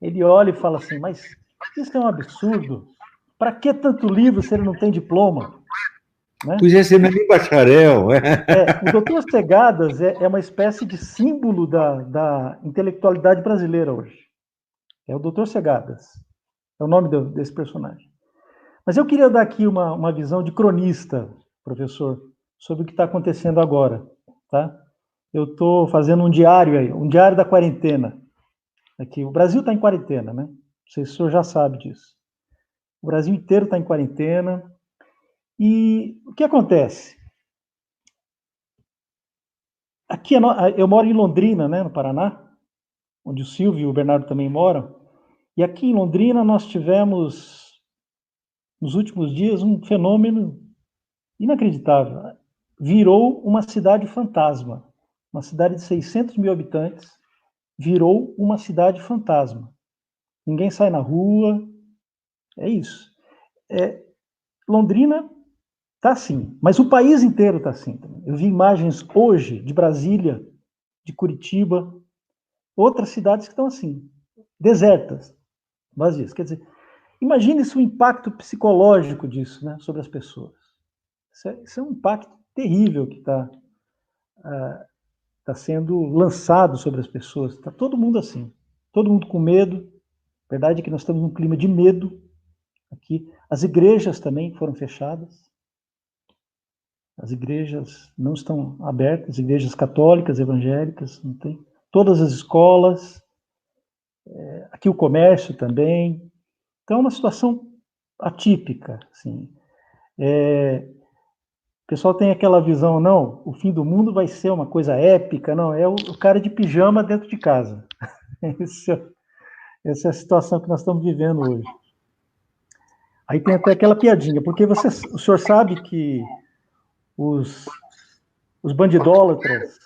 Ele olha e fala assim: mas isso é um absurdo. Para que tanto livro se ele não tem diploma? Né? Podia ser nem bacharel. O doutor Segadas é uma espécie de símbolo da intelectualidade brasileira hoje. É o doutor Segadas. É o nome desse personagem. Mas eu queria dar aqui uma visão de cronista, professor, sobre o que está acontecendo agora. Tá? Eu estou fazendo um diário aí, um diário da quarentena. Aqui, o Brasil está em quarentena, né? Não sei se o senhor já sabe disso. O Brasil inteiro está em quarentena. E o que acontece? Aqui eu moro em Londrina, né, no Paraná, onde o Silvio e o Bernardo também moram. E aqui em Londrina nós tivemos, nos últimos dias, um fenômeno inacreditável. Virou uma cidade fantasma. Uma cidade de 600 mil habitantes virou uma cidade fantasma. Ninguém sai na rua. É isso. Londrina está assim, mas o país inteiro está assim. Eu vi imagens hoje de Brasília, de Curitiba, outras cidades que estão assim, desertas, vazias. Quer dizer, imagine-se o impacto psicológico disso, né, sobre as pessoas. Isso é um impacto terrível que está sendo lançado sobre as pessoas. Está todo mundo assim, todo mundo com medo. A verdade é que nós estamos num clima de medo aqui. As igrejas também foram fechadas. As igrejas não estão abertas, igrejas católicas, evangélicas, não tem. Todas as escolas, aqui o comércio também. Então é uma situação atípica, assim. O pessoal tem aquela visão, não, o fim do mundo vai ser uma coisa épica, não, é o cara de pijama dentro de casa. Essa é a situação que nós estamos vivendo hoje. Aí tem até aquela piadinha, porque o senhor sabe que os bandidólatras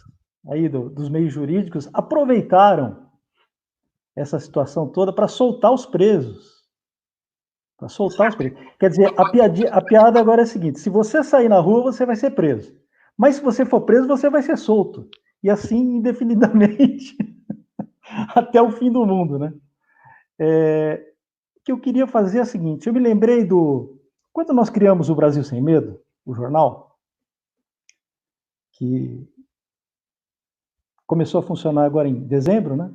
aí dos meios jurídicos aproveitaram essa situação toda para soltar os presos. Para soltar os presos. Quer dizer, a piada agora é a seguinte: se você sair na rua, você vai ser preso. Mas se você for preso, você vai ser solto. E assim, indefinidamente, até o fim do mundo, né? O que eu queria fazer é o seguinte: eu me lembrei quando nós criamos o Brasil Sem Medo, o jornal, que começou a funcionar agora em dezembro, né?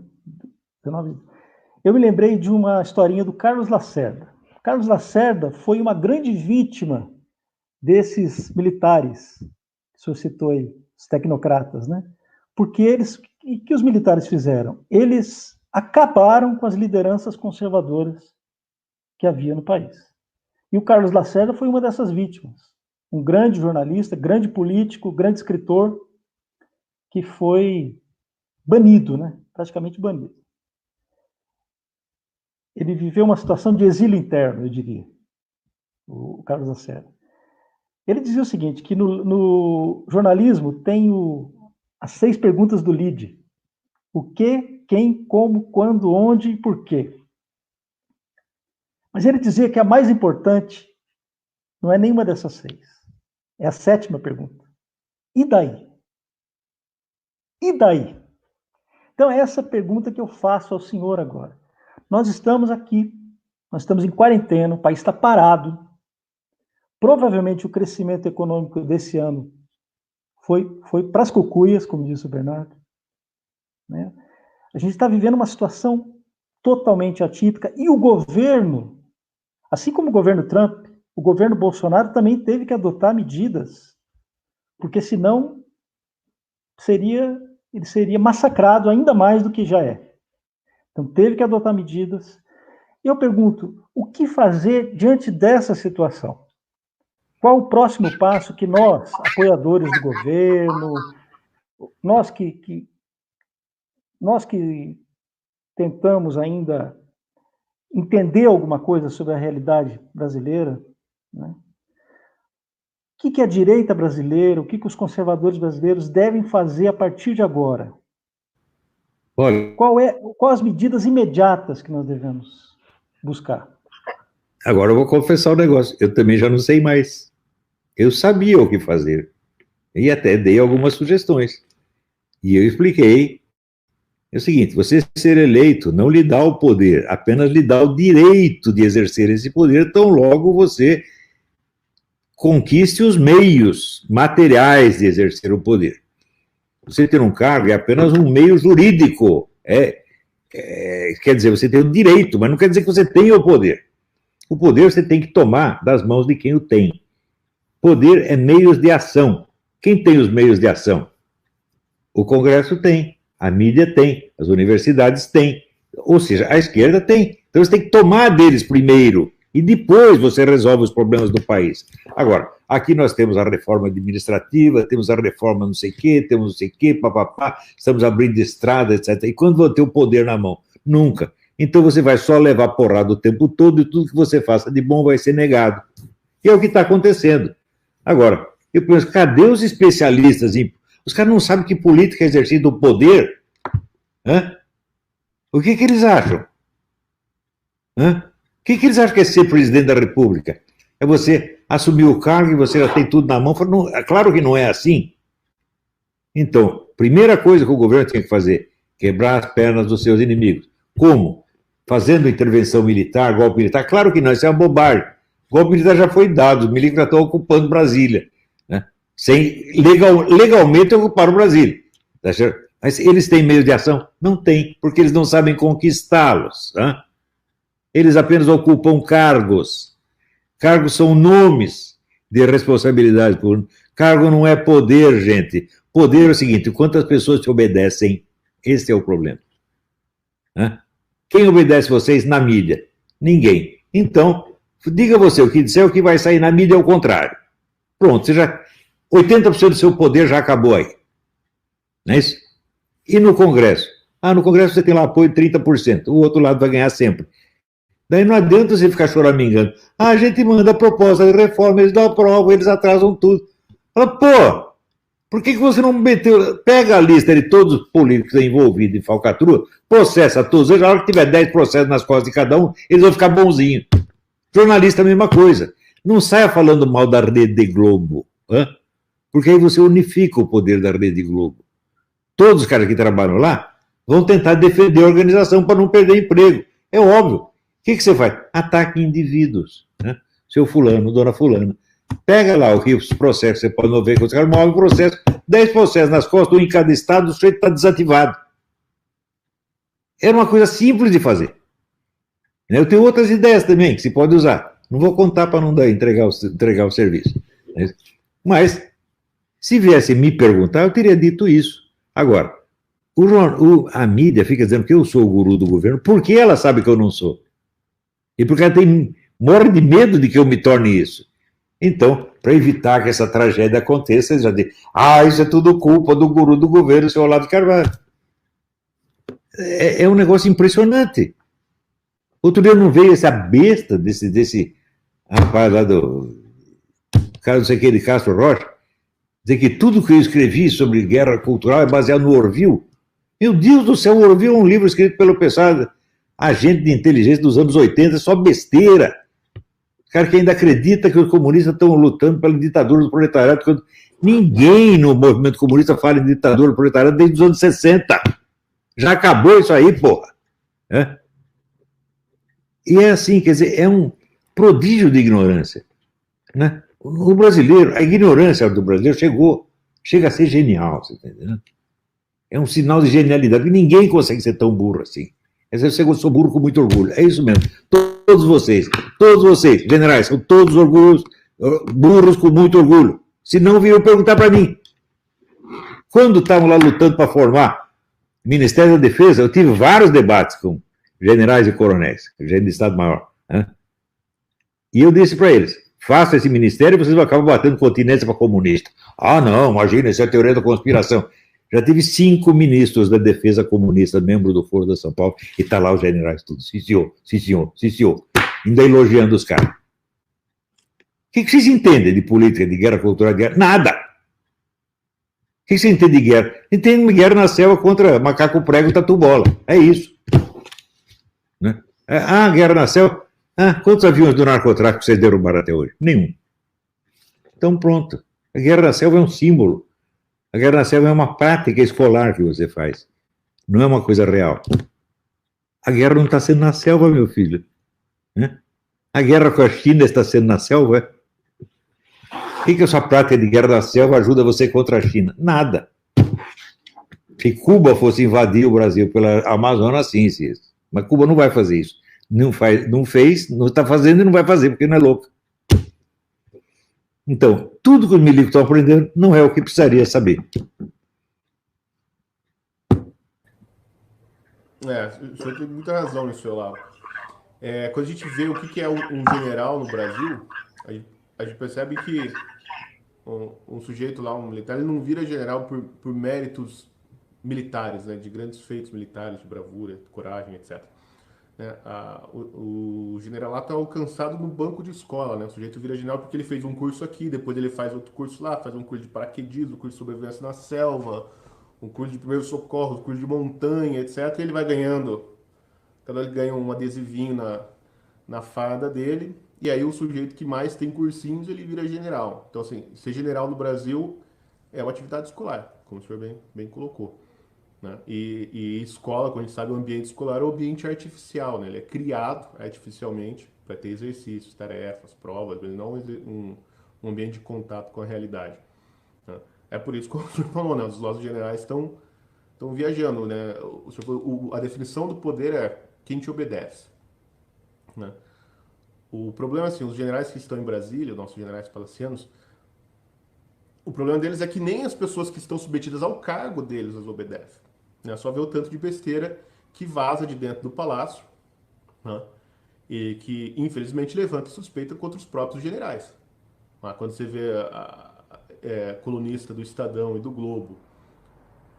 Eu me lembrei de uma historinha do Carlos Lacerda. Carlos Lacerda foi uma grande vítima desses militares, que o senhor citou aí, os tecnocratas, né? Porque o que os militares fizeram? Eles acabaram com as lideranças conservadoras que havia no país. E o Carlos Lacerda foi uma dessas vítimas. Um grande jornalista, grande político, grande escritor, que foi banido, né? Praticamente banido. Ele viveu uma situação de exílio interno, eu diria, o Carlos Lacerda. Ele dizia o seguinte, que no jornalismo tem as 6 perguntas do lead. O que, quem, como, quando, onde e por quê. Mas ele dizia que a mais importante não é nenhuma dessas 6. É a 7ª pergunta. E daí? E daí? Então, é essa pergunta que eu faço ao senhor agora. Nós estamos aqui, nós estamos em quarentena, o país está parado. Provavelmente o crescimento econômico desse ano foi para as cucuias, como disse o Bernardo. Né? A gente está vivendo uma situação totalmente atípica e o governo, assim como o governo Trump, o governo Bolsonaro também teve que adotar medidas, porque senão ele seria massacrado ainda mais do que já é. Então, teve que adotar medidas. Eu pergunto, o que fazer diante dessa situação? Qual o próximo passo que nós, apoiadores do governo, nós que tentamos ainda entender alguma coisa sobre a realidade brasileira, né? O que a direita brasileira, o que os conservadores brasileiros devem fazer a partir de agora? Olha, Quais as medidas imediatas que nós devemos buscar? agora eu vou confessar um negócio. Eu também já não sei mais. Eu sabia o que fazer. E até dei algumas sugestões. E eu expliquei. É o seguinte, você ser eleito não lhe dá o poder, apenas lhe dá o direito de exercer esse poder, tão logo você conquiste os meios materiais de exercer o poder. Você ter um cargo é apenas um meio jurídico. Quer dizer, você tem o direito, mas não quer dizer que você tenha o poder. O poder você tem que tomar das mãos de quem o tem. Poder é meios de ação. Quem tem os meios de ação? O Congresso tem, a mídia tem, as universidades têm, ou seja, a esquerda tem. Então você tem que tomar deles primeiro e depois você resolve os problemas do país. Agora, aqui nós temos a reforma administrativa, temos a reforma não sei o quê, temos não sei o quê, papapá, estamos abrindo estrada, etc. E quando vão ter o poder na mão? Nunca. Então você vai só levar porrada o tempo todo e tudo que você faça de bom vai ser negado. E é o que está acontecendo. Agora, eu penso, cadê os especialistas em... Os caras não sabem que política é exercida o poder? Hã? O que eles acham? Hã? O que eles acham que é ser presidente da República? É você assumir o cargo e você já tem tudo na mão? Não, é claro que não é assim. Então, primeira coisa que o governo tem que fazer, quebrar as pernas dos seus inimigos. Como? Fazendo intervenção militar, golpe militar? Claro que não, isso é uma bobagem. O golpe militar já foi dado, os militares já estão ocupando Brasília. Né? Legalmente ocuparam Brasília. Tá certo? Mas eles têm meio de ação? Não têm, porque eles não sabem conquistá-los. Né? Eles apenas ocupam cargos. Cargos são nomes de responsabilidade. Cargo não é poder, gente. Poder é o seguinte, quantas pessoas te obedecem? Esse é o problema. Né? Quem obedece vocês na mídia? Ninguém. Então, Diga você, o que disser, o que vai sair na mídia é o contrário. Pronto, 80% do seu poder já acabou aí. Não é isso? E no Congresso? No Congresso você tem lá apoio de 30%, o outro lado vai ganhar sempre. Daí não adianta você ficar choramingando. A gente manda proposta de reforma, eles não aprovam, eles atrasam tudo. Fala, pô, por que você não meteu... Pega a lista de todos os políticos envolvidos em falcatrua, processa todos, na hora que tiver 10 processos nas costas de cada um, eles vão ficar bonzinhos. Jornalista, a mesma coisa. Não saia falando mal da Rede Globo, porque aí você unifica o poder da Rede Globo. Todos os caras que trabalham lá vão tentar defender a organização para não perder emprego. É óbvio. O que você faz? Ataque indivíduos. Né? Seu fulano, dona fulana. Pega lá os processos, você pode não ver que os caras movem o processo, 10 processos nas costas, um em cada estado, o sujeito está desativado. Era uma coisa simples de fazer. Eu tenho outras ideias também que se pode usar. Não vou contar para não entregar o serviço. Mas, se viesse me perguntar, eu teria dito isso. Agora, a mídia fica dizendo que eu sou o guru do governo, porque ela sabe que eu não sou. E porque ela morre de medo de que eu me torne isso. Então, para evitar que essa tragédia aconteça, eles já dizem, isso é tudo culpa do guru do governo, seu Olavo de Carvalho. É um negócio impressionante. Outro dia não veio essa besta desse rapaz lá do cara, não sei o que, de Castro Rocha, dizer que tudo que eu escrevi sobre guerra cultural é baseado no Orville. Meu Deus do céu, o Orville é um livro escrito pelo pessoal, agente de inteligência dos anos 80, é só besteira. Cara que ainda acredita que os comunistas estão lutando pela ditadura do proletariado. Ninguém no movimento comunista fala em ditadura do proletariado desde os anos 60. Já acabou isso aí, porra. E é assim, quer dizer, é um prodígio de ignorância. Né? O brasileiro, a ignorância do brasileiro chega a ser genial, você está entendendo? É um sinal de genialidade, ninguém consegue ser tão burro assim. Eu sou burro com muito orgulho, é isso mesmo. Todos vocês, generais, são todos burros com muito orgulho. Se não, viram perguntar para mim. Quando estavam lá lutando para formar o Ministério da Defesa, eu tive vários debates com generais e coronéis, gente de Estado-Maior. E eu disse para eles, faça esse ministério e vocês vão acabar batendo continência para comunista. Não, imagina, isso é teoria da conspiração. Já tive 5 ministros da defesa comunista, membro do Foro de São Paulo, e está lá os generais todos. Sim, senhor, sim, senhor, sim, senhor. Ainda elogiando os caras. O que vocês entendem de política, de guerra cultural, de guerra? Nada. O que você entende de guerra? Entende guerra na selva contra macaco prego e tatu-bola. É isso. Né? Guerra na selva. Quantos aviões do narcotráfico vocês derrubaram até hoje? Nenhum. Então pronto. A guerra na selva é um símbolo. A guerra na selva é uma prática escolar que você faz. Não é uma coisa real. A guerra não está sendo na selva, meu filho. Né? A guerra com a China está sendo na selva. O que essa prática de guerra na selva ajuda você contra a China? Nada. Se Cuba fosse invadir o Brasil pela Amazônia, sim. Mas Cuba não vai fazer isso. Não fez, não está fazendo e não vai fazer, porque não é louco. Então, tudo que os milicos estão aprendendo não é o que precisaria saber. O senhor tem muita razão nisso, Olavo. Quando a gente vê o que é um general no Brasil, a gente percebe que um sujeito lá, um militar, ele não vira general por méritos militares, né, de grandes feitos militares, de bravura, de coragem, etc. O generalato é alcançado no banco de escola, né? O sujeito vira general porque ele fez um curso aqui, depois ele faz outro curso lá, faz um curso de paraquedismo, um curso de sobrevivência na selva, um curso de primeiros socorros, um curso de montanha, etc. E ele vai ganhando, cada vez ele ganha um adesivinho na farda dele, e aí o sujeito que mais tem cursinhos, ele vira general. Então, assim, ser general no Brasil é uma atividade escolar, como o senhor bem colocou. Né? E escola, como a gente sabe, o ambiente escolar é um ambiente artificial, né? Ele é criado artificialmente para ter exercícios, tarefas, provas, mas não um ambiente de contato com a realidade. Né? É por isso que o senhor falou, né? Os nossos generais estão viajando. Né? A definição do poder é quem te obedece. Né? O problema é assim, os generais que estão em Brasília, os nossos generais palacianos, o problema deles é que nem as pessoas que estão submetidas ao cargo deles as obedecem. Né? Só ver o tanto de besteira que vaza de dentro do palácio. Né? e que, infelizmente, levanta suspeita contra os próprios generais. Quando você vê colunista do Estadão e do Globo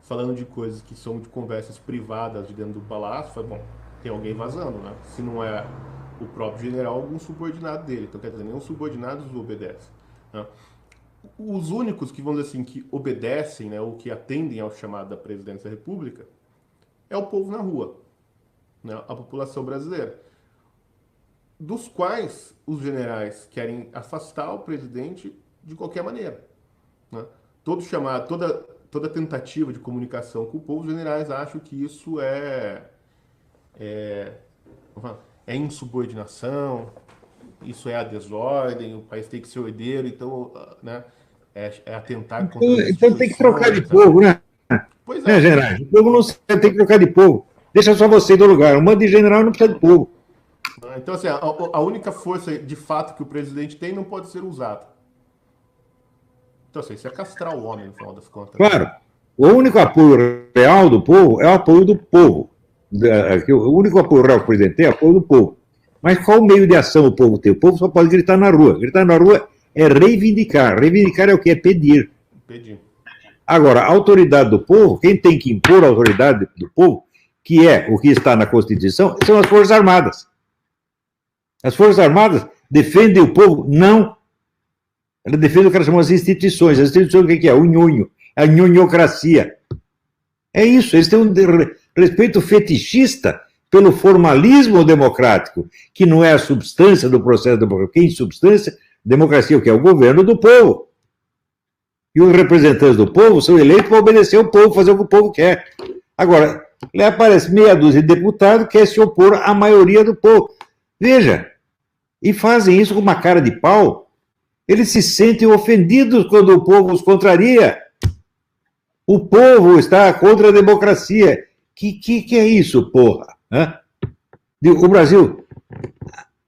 falando de coisas que são de conversas privadas de dentro do palácio, fala, bom, tem alguém vazando, né? Se não é o próprio general, algum subordinado dele. Então, quer dizer, nem os subordinados obedecem, né? Os únicos que, vamos dizer assim, que obedecem, né, ou que atendem ao chamado da presidência da República, é o povo na rua, né, a população brasileira, dos quais os generais querem afastar o presidente de qualquer maneira, né? Todo chamado, toda tentativa de comunicação com o povo, os generais acham que isso é insubordinação, isso é a desordem, o país tem que ser herdeiro, então, né, é atentar contra as Então tem que trocar de instituições, povo, né? Pois Né, é. general? O povo não tem que trocar de povo. Deixa só você do lugar. Um monte de general não precisa de povo. Então, assim, a única força de fato que o presidente tem não pode ser usada. Então, assim, isso é castrar o homem, no final das contas. Claro, o único apoio real do povo é o apoio do povo. O único apoio real que o presidente tem é o apoio do povo. Mas qual meio de ação o povo tem? O povo só pode gritar na rua. Gritar na rua é reivindicar. Reivindicar é o que? É pedir. Pedir. Agora, a autoridade do povo, quem tem que impor a autoridade do povo, que é o que está na Constituição, são as Forças Armadas. As Forças Armadas defendem o povo? Não. Ela defende o que elas chamam as instituições. As instituições, o que é? O nhonho. A nhonhocracia. É isso. Eles têm um respeito fetichista pelo formalismo democrático, que não é a substância do processo democrático. Quem substância? Democracia, o que é? O governo do povo. E os representantes do povo são eleitos para obedecer ao povo, fazer o que o povo quer. Agora, lhe aparece meia dúzia de deputados que quer se opor à maioria do povo. Veja, e fazem isso com uma cara de pau. Eles se sentem ofendidos quando o povo os contraria. O povo está contra a democracia. Que é isso, porra? Hã? O Brasil,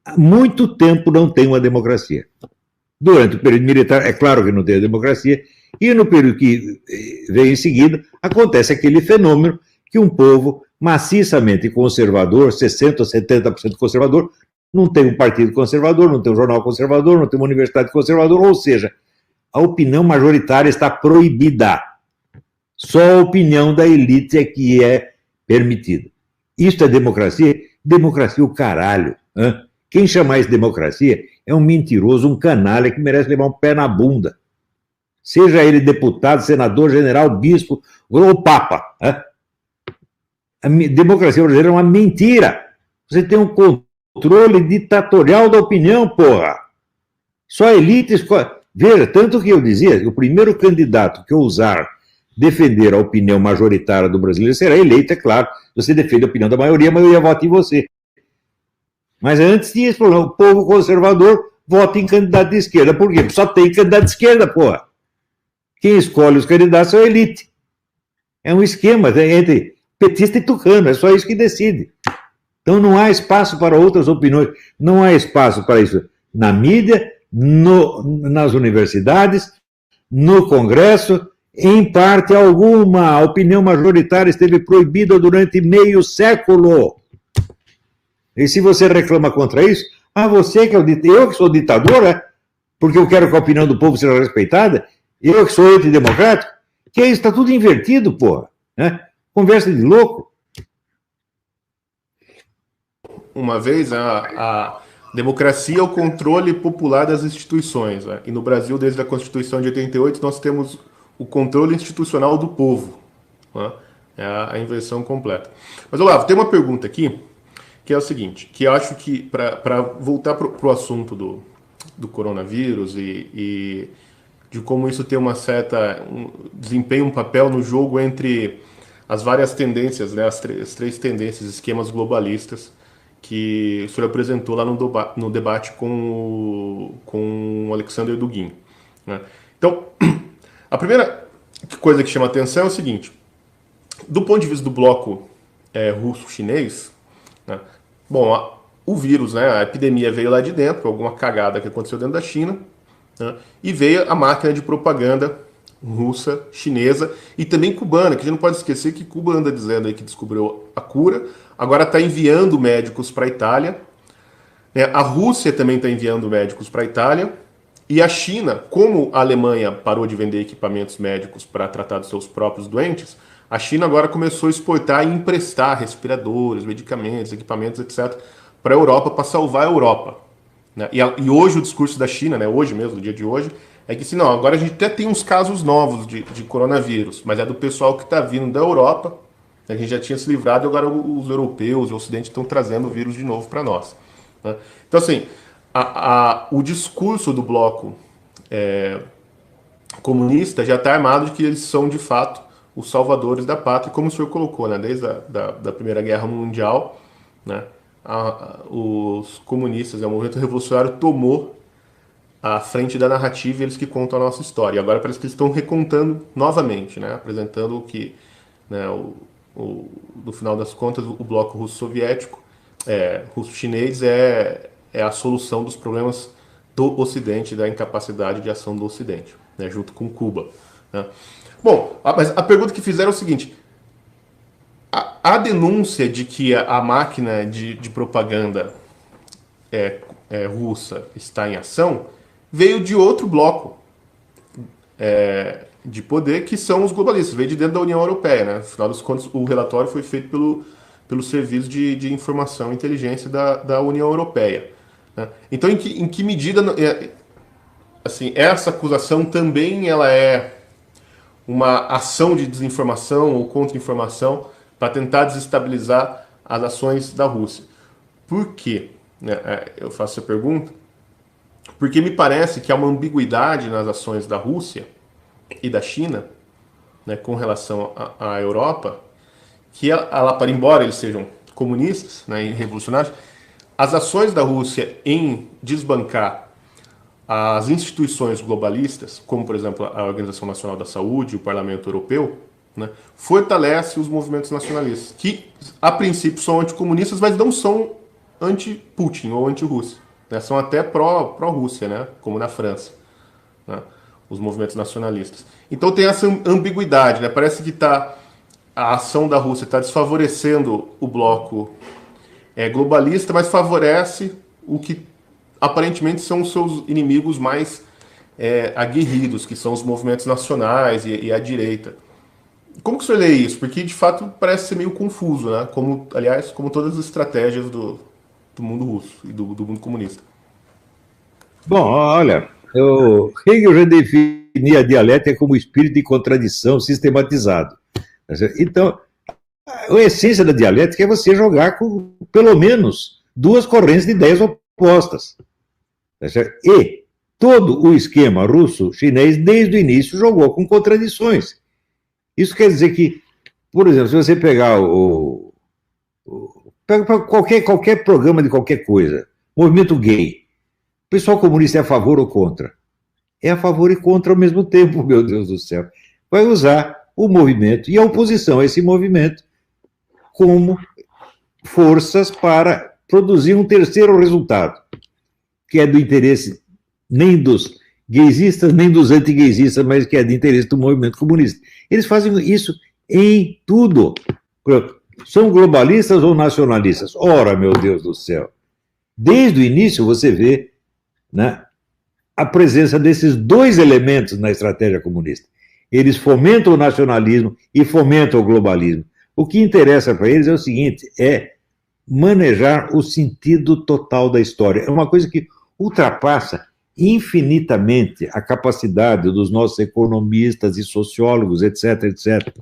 há muito tempo não tem uma democracia. Durante o período militar, é claro que não tem a democracia, e no período que vem em seguida, acontece aquele fenômeno que um povo maciçamente conservador, 60% ou 70% conservador, não tem um partido conservador, não tem um jornal conservador, não tem uma universidade conservadora, ou seja, a opinião majoritária está proibida. Só a opinião da elite é que é permitida. Isso é democracia? Democracia o caralho. Hein? Quem chama isso de democracia é um mentiroso, um canalha que merece levar um pé na bunda. Seja ele deputado, senador, general, bispo ou papa. Hein? A democracia brasileira é uma mentira. Você tem um controle ditatorial da opinião, porra. Só a elite escolhe. Veja, tanto que eu dizia, o primeiro candidato que ousar defender a opinião majoritária do brasileiro será eleito, é claro. Você defende a opinião da maioria, a maioria vota em você. Mas antes tinha esse problema, o povo conservador vota em candidato de esquerda. Por quê? Só tem candidato de esquerda, porra. Quem escolhe os candidatos é a elite. É um esquema entre petista e tucano, é só isso que decide. Então não há espaço para outras opiniões, não há espaço para isso na mídia, nas universidades, no Congresso, em parte alguma. A opinião majoritária esteve proibida durante meio século. E se você reclama contra isso, você que é o ditador, eu que sou ditador, porque eu quero que a opinião do povo seja respeitada, eu que sou antidemocrático, que isso está tudo invertido, porra. Né? Conversa de louco. Uma vez, a democracia é o controle popular das instituições. Né? E no Brasil, desde a Constituição de 88, nós temos o controle institucional do povo. Né? É a inversão completa. Mas, Olavo, tem uma pergunta aqui, que é o seguinte, que eu acho que, para voltar para o assunto do coronavírus e de como isso tem uma certa desempenha um papel no jogo entre as várias tendências, né, as três tendências, esquemas globalistas que o senhor apresentou lá no debate com o Alexander Dugin. Né? Então, a primeira coisa que chama atenção é o seguinte, do ponto de vista do bloco russo-chinês, né, bom, o vírus, né, a epidemia veio lá de dentro, alguma cagada que aconteceu dentro da China, né, e veio a máquina de propaganda russa, chinesa e também cubana, que a gente não pode esquecer que Cuba anda dizendo aí que descobriu a cura, agora está enviando médicos para a Itália A Rússia também está enviando médicos para a Itália. E a China, como a Alemanha parou de vender equipamentos médicos para tratar dos seus próprios doentes, a China agora começou a exportar e emprestar respiradores, medicamentos, equipamentos, etc., para a Europa, para salvar a Europa. Né? E hoje o discurso da China, né, hoje mesmo, no dia de hoje, é que assim, não, agora a gente até tem uns casos novos de coronavírus, mas é do pessoal que está vindo da Europa, a gente já tinha se livrado e agora os europeus e o Ocidente estão trazendo o vírus de novo para nós. Né? Então, assim, o discurso do bloco comunista já está armado de que eles são, de fato, os salvadores da pátria, como o senhor colocou, né? Desde da Primeira Guerra Mundial, né? Os comunistas, o movimento revolucionário tomou a frente da narrativa e eles que contam a nossa história. E agora parece que eles estão recontando novamente, né? Apresentando que, né, no final das contas, o bloco russo-soviético, russo-chinês é a solução dos problemas do Ocidente, da incapacidade de ação do Ocidente, né, junto com Cuba. Né? Bom, mas a pergunta que fizeram é o seguinte: a denúncia de que a máquina de propaganda russa está em ação veio de outro bloco de poder, que são os globalistas, veio de dentro da União Europeia. Né? Afinal dos contos, o relatório foi feito pelo Serviço de Informação e Inteligência da União Europeia. Né? Então, em que medida assim, essa acusação também ela é uma ação de desinformação ou contra-informação para tentar desestabilizar as ações da Rússia? Por quê? Eu faço essa pergunta porque me parece que há uma ambiguidade nas ações da Rússia e da China, né, com relação à Europa, que ela, para embora eles sejam comunistas, né, e revolucionários, as ações da Rússia em desbancar as instituições globalistas, como, por exemplo, a Organização Nacional da Saúde, o Parlamento Europeu, né, fortalece os movimentos nacionalistas, que, a princípio, são anticomunistas, mas não são anti-Putin ou anti-Rússia. Né, são até pró-Rússia, né, como na França, né, os movimentos nacionalistas. Então tem essa ambiguidade. Né, parece que a ação da Rússia está desfavorecendo o bloco globalista, mas favorece o que aparentemente são os seus inimigos mais aguerridos, que são os movimentos nacionais e a direita. Como que o senhor lê isso? Porque, de fato, parece ser meio confuso, né? Aliás, como todas as estratégias do mundo russo e do mundo comunista. Bom, olha, Hegel já definia a dialética como espírito de contradição sistematizado. Então, a essência da dialética é você jogar com, pelo menos, duas correntes de ideias opostas. E todo o esquema russo-chinês, desde o início, jogou com contradições. Isso quer dizer que, por exemplo, se você pegar pega qualquer programa de qualquer coisa, movimento gay, o pessoal comunista é a favor ou contra? É a favor e contra ao mesmo tempo, meu Deus do céu. Vai usar o movimento e a oposição a esse movimento como forças para produzir um terceiro resultado, que é do interesse nem dos gaysistas, nem dos anti-gaysistas, mas que é de interesse do movimento comunista. Eles fazem isso em tudo. São globalistas ou nacionalistas? Ora, meu Deus do céu. Desde o início você vê, né, a presença desses dois elementos na estratégia comunista. Eles fomentam o nacionalismo e fomentam o globalismo. O que interessa para eles é o seguinte, é manejar o sentido total da história. É uma coisa que ultrapassa infinitamente a capacidade dos nossos economistas e sociólogos, etc., etc.,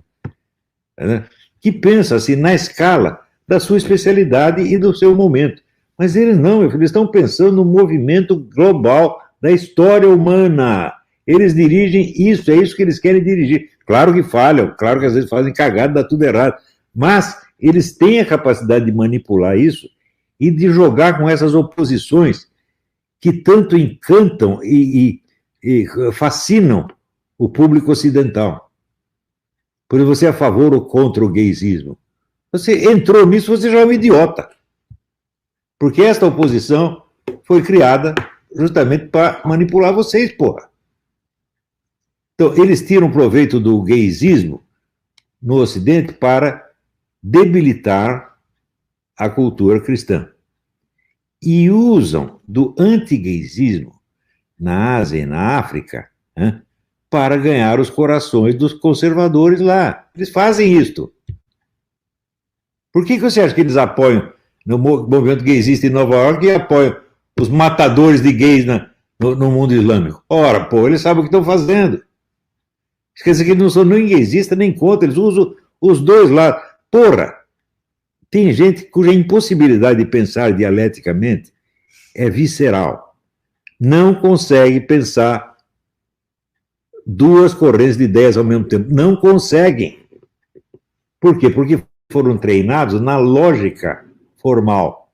né? Que pensam assim na escala da sua especialidade e do seu momento. Mas eles não, eles estão pensando no movimento global da história humana. Eles dirigem isso, é isso que eles querem dirigir. Claro que falham, claro que às vezes fazem cagada, dá tudo errado, mas eles têm a capacidade de manipular isso e de jogar com essas oposições que tanto encantam e fascinam o público ocidental. Por exemplo, você é a favor ou contra o gaysismo? Você entrou nisso, você já é um idiota. Porque esta oposição foi criada justamente para manipular vocês, porra. Então, eles tiram proveito do gaysismo no Ocidente para debilitar a cultura cristã. e usam do anti-gaysismo na Ásia e na África, né, para ganhar os corações dos conservadores lá. Eles fazem isto. Por que você acha que eles apoiam no movimento gaysista em Nova York e apoiam os matadores de gays no mundo islâmico? Ora, pô, eles sabem o que estão fazendo. Quer dizer que eles não são nem gaysistas nem contra, eles usam os dois lados. Porra, tem gente cuja impossibilidade de pensar dialeticamente é visceral. Não consegue pensar duas correntes de ideias ao mesmo tempo. Não conseguem. Por quê? Porque foram treinados na lógica formal,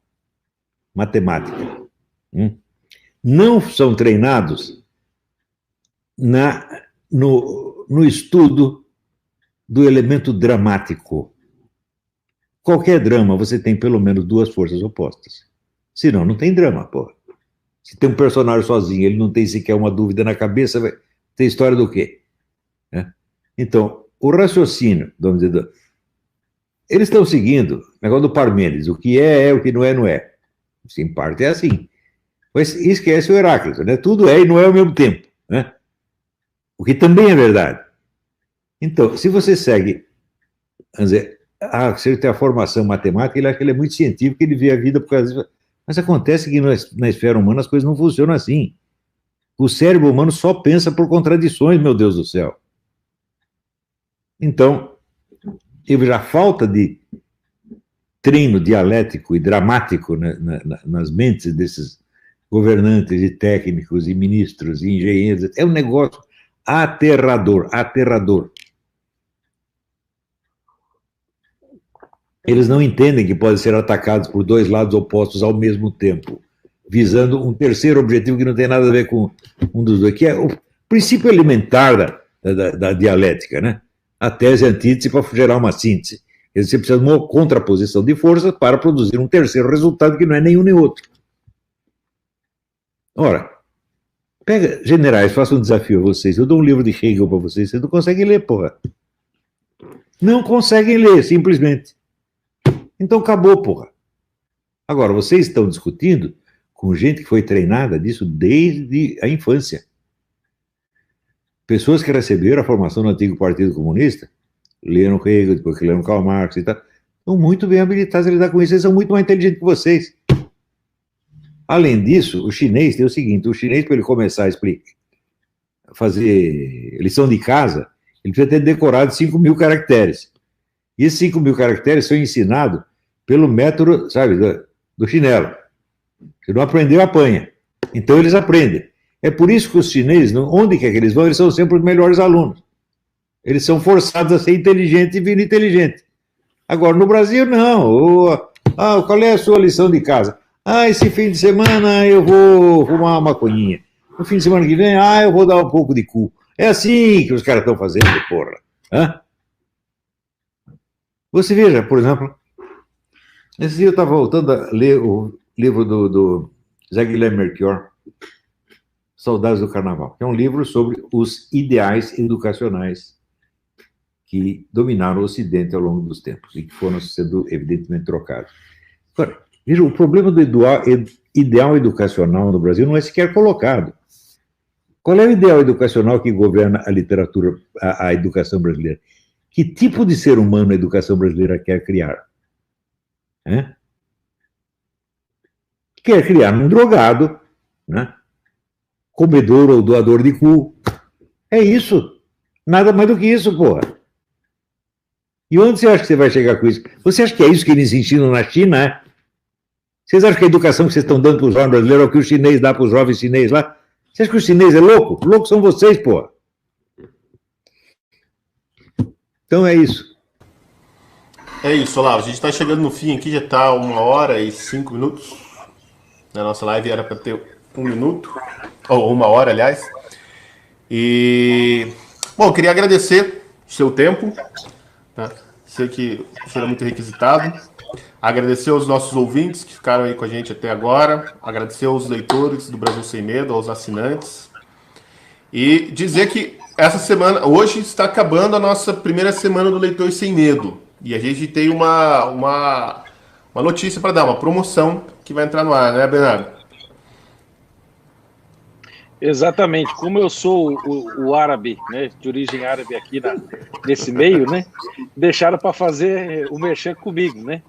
matemática. Não são treinados no estudo do elemento dramático. Qualquer drama, você tem pelo menos duas forças opostas. Senão, não tem drama, pô. Se tem um personagem sozinho, ele não tem sequer uma dúvida na cabeça, vai ter história do quê? Então, o raciocínio, vamos dizer, eles estão seguindo o negócio do Parmênides, o que é, o que não é, não é. Em parte é assim. Mas esquece o Heráclito, né? Tudo é e não é ao mesmo tempo, né? O que também é verdade. Então, se você segue, vamos dizer, se ele tem a formação matemática, ele acha que ele é muito científico, ele vê a vida por causa. Mas acontece que na esfera humana as coisas não funcionam assim. O cérebro humano só pensa por contradições, meu Deus do céu. Então, eu vejo a falta de treino dialético e dramático nas mentes desses governantes e técnicos e ministros e engenheiros. É um negócio aterrador, aterrador. Eles não entendem que podem ser atacados por dois lados opostos ao mesmo tempo, visando um terceiro objetivo que não tem nada a ver com um dos dois, que é o princípio elementar da dialética, né? A tese e a antítese para gerar uma síntese. Quer dizer, você precisa de uma contraposição de forças para produzir um terceiro resultado que não é nenhum nem outro. Ora, pega, generais, faça um desafio a vocês. Eu dou um livro de Hegel para vocês, vocês não conseguem ler, porra. Não conseguem ler, simplesmente. Então acabou, porra. Agora, vocês estão discutindo com gente que foi treinada disso desde a infância. Pessoas que receberam a formação no antigo Partido Comunista, leram Hegel, depois que leram Karl Marx e tal, estão muito bem habilitados a lidar com isso, eles são muito mais inteligentes que vocês. Além disso, o chinês tem o seguinte, o chinês, para ele começar a fazer lição de casa, ele precisa ter decorado 5.000 caracteres. E esses 5.000 caracteres são ensinados pelo método, sabe, do chinelo. Se não aprendeu, apanha. Então eles aprendem. É por isso que os chineses, onde quer que eles vão, eles são sempre os melhores alunos. Eles são forçados a ser inteligentes e viram inteligente. Agora, no Brasil, não. Qual é a sua lição de casa? Esse fim de semana eu vou fumar uma maconhinha. No fim de semana que vem, eu vou dar um pouco de cu. É assim que os caras estão fazendo, porra. Você veja, por exemplo, esse dia eu estava voltando a ler o livro do Zé Guilherme Melchior, Saudades do Carnaval, que é um livro sobre os ideais educacionais que dominaram o Ocidente ao longo dos tempos e que foram sendo, evidentemente, trocados. Agora, veja, o problema do ideal educacional no Brasil não é sequer colocado. Qual é o ideal educacional que governa a literatura, a educação brasileira? Que tipo de ser humano a educação brasileira quer criar? Quer criar um drogado, né? Comedor ou doador de cu. É isso. Nada mais do que isso, porra. E onde você acha que você vai chegar com isso? Você acha que é isso que eles ensinam na China? Vocês acham que a educação que vocês estão dando para os jovens brasileiros é o que o chinês dá para os jovens chineses lá? Você acha que o chinês é louco? Loucos são vocês, porra. Então é isso. É isso, Olavo. A gente está chegando no fim aqui, já está 1h05. Na nossa live era para ter 1 minuto, ou 1 hora, aliás. E, bom, eu queria agradecer o seu tempo, tá? Sei que será muito requisitado. Agradecer aos nossos ouvintes que ficaram aí com a gente até agora. Agradecer aos leitores do Brasil Sem Medo, aos assinantes. E dizer que essa semana, hoje está acabando a nossa primeira semana do Leitor Sem Medo. E a gente tem uma uma notícia para dar, uma promoção que vai entrar no ar, né, Bernardo? Exatamente. Como eu sou o árabe, né, de origem árabe aqui nesse meio, né, deixaram para fazer o merchan comigo, né?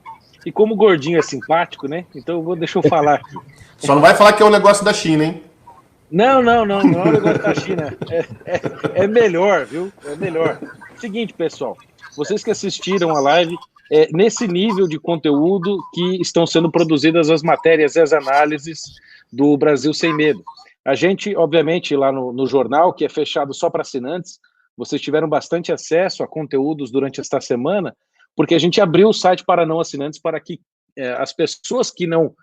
E como o gordinho é simpático, né? Então deixa eu falar aqui. Só não vai falar que é um negócio da China, hein? Não é um negócio da China. É melhor, viu? É melhor. Seguinte, pessoal, vocês que assistiram a live, nesse nível de conteúdo que estão sendo produzidas as matérias e as análises do Brasil Sem Medo. A gente, obviamente, lá no jornal, que é fechado só para assinantes, vocês tiveram bastante acesso a conteúdos durante esta semana, porque a gente abriu o site para não assinantes para que as pessoas que não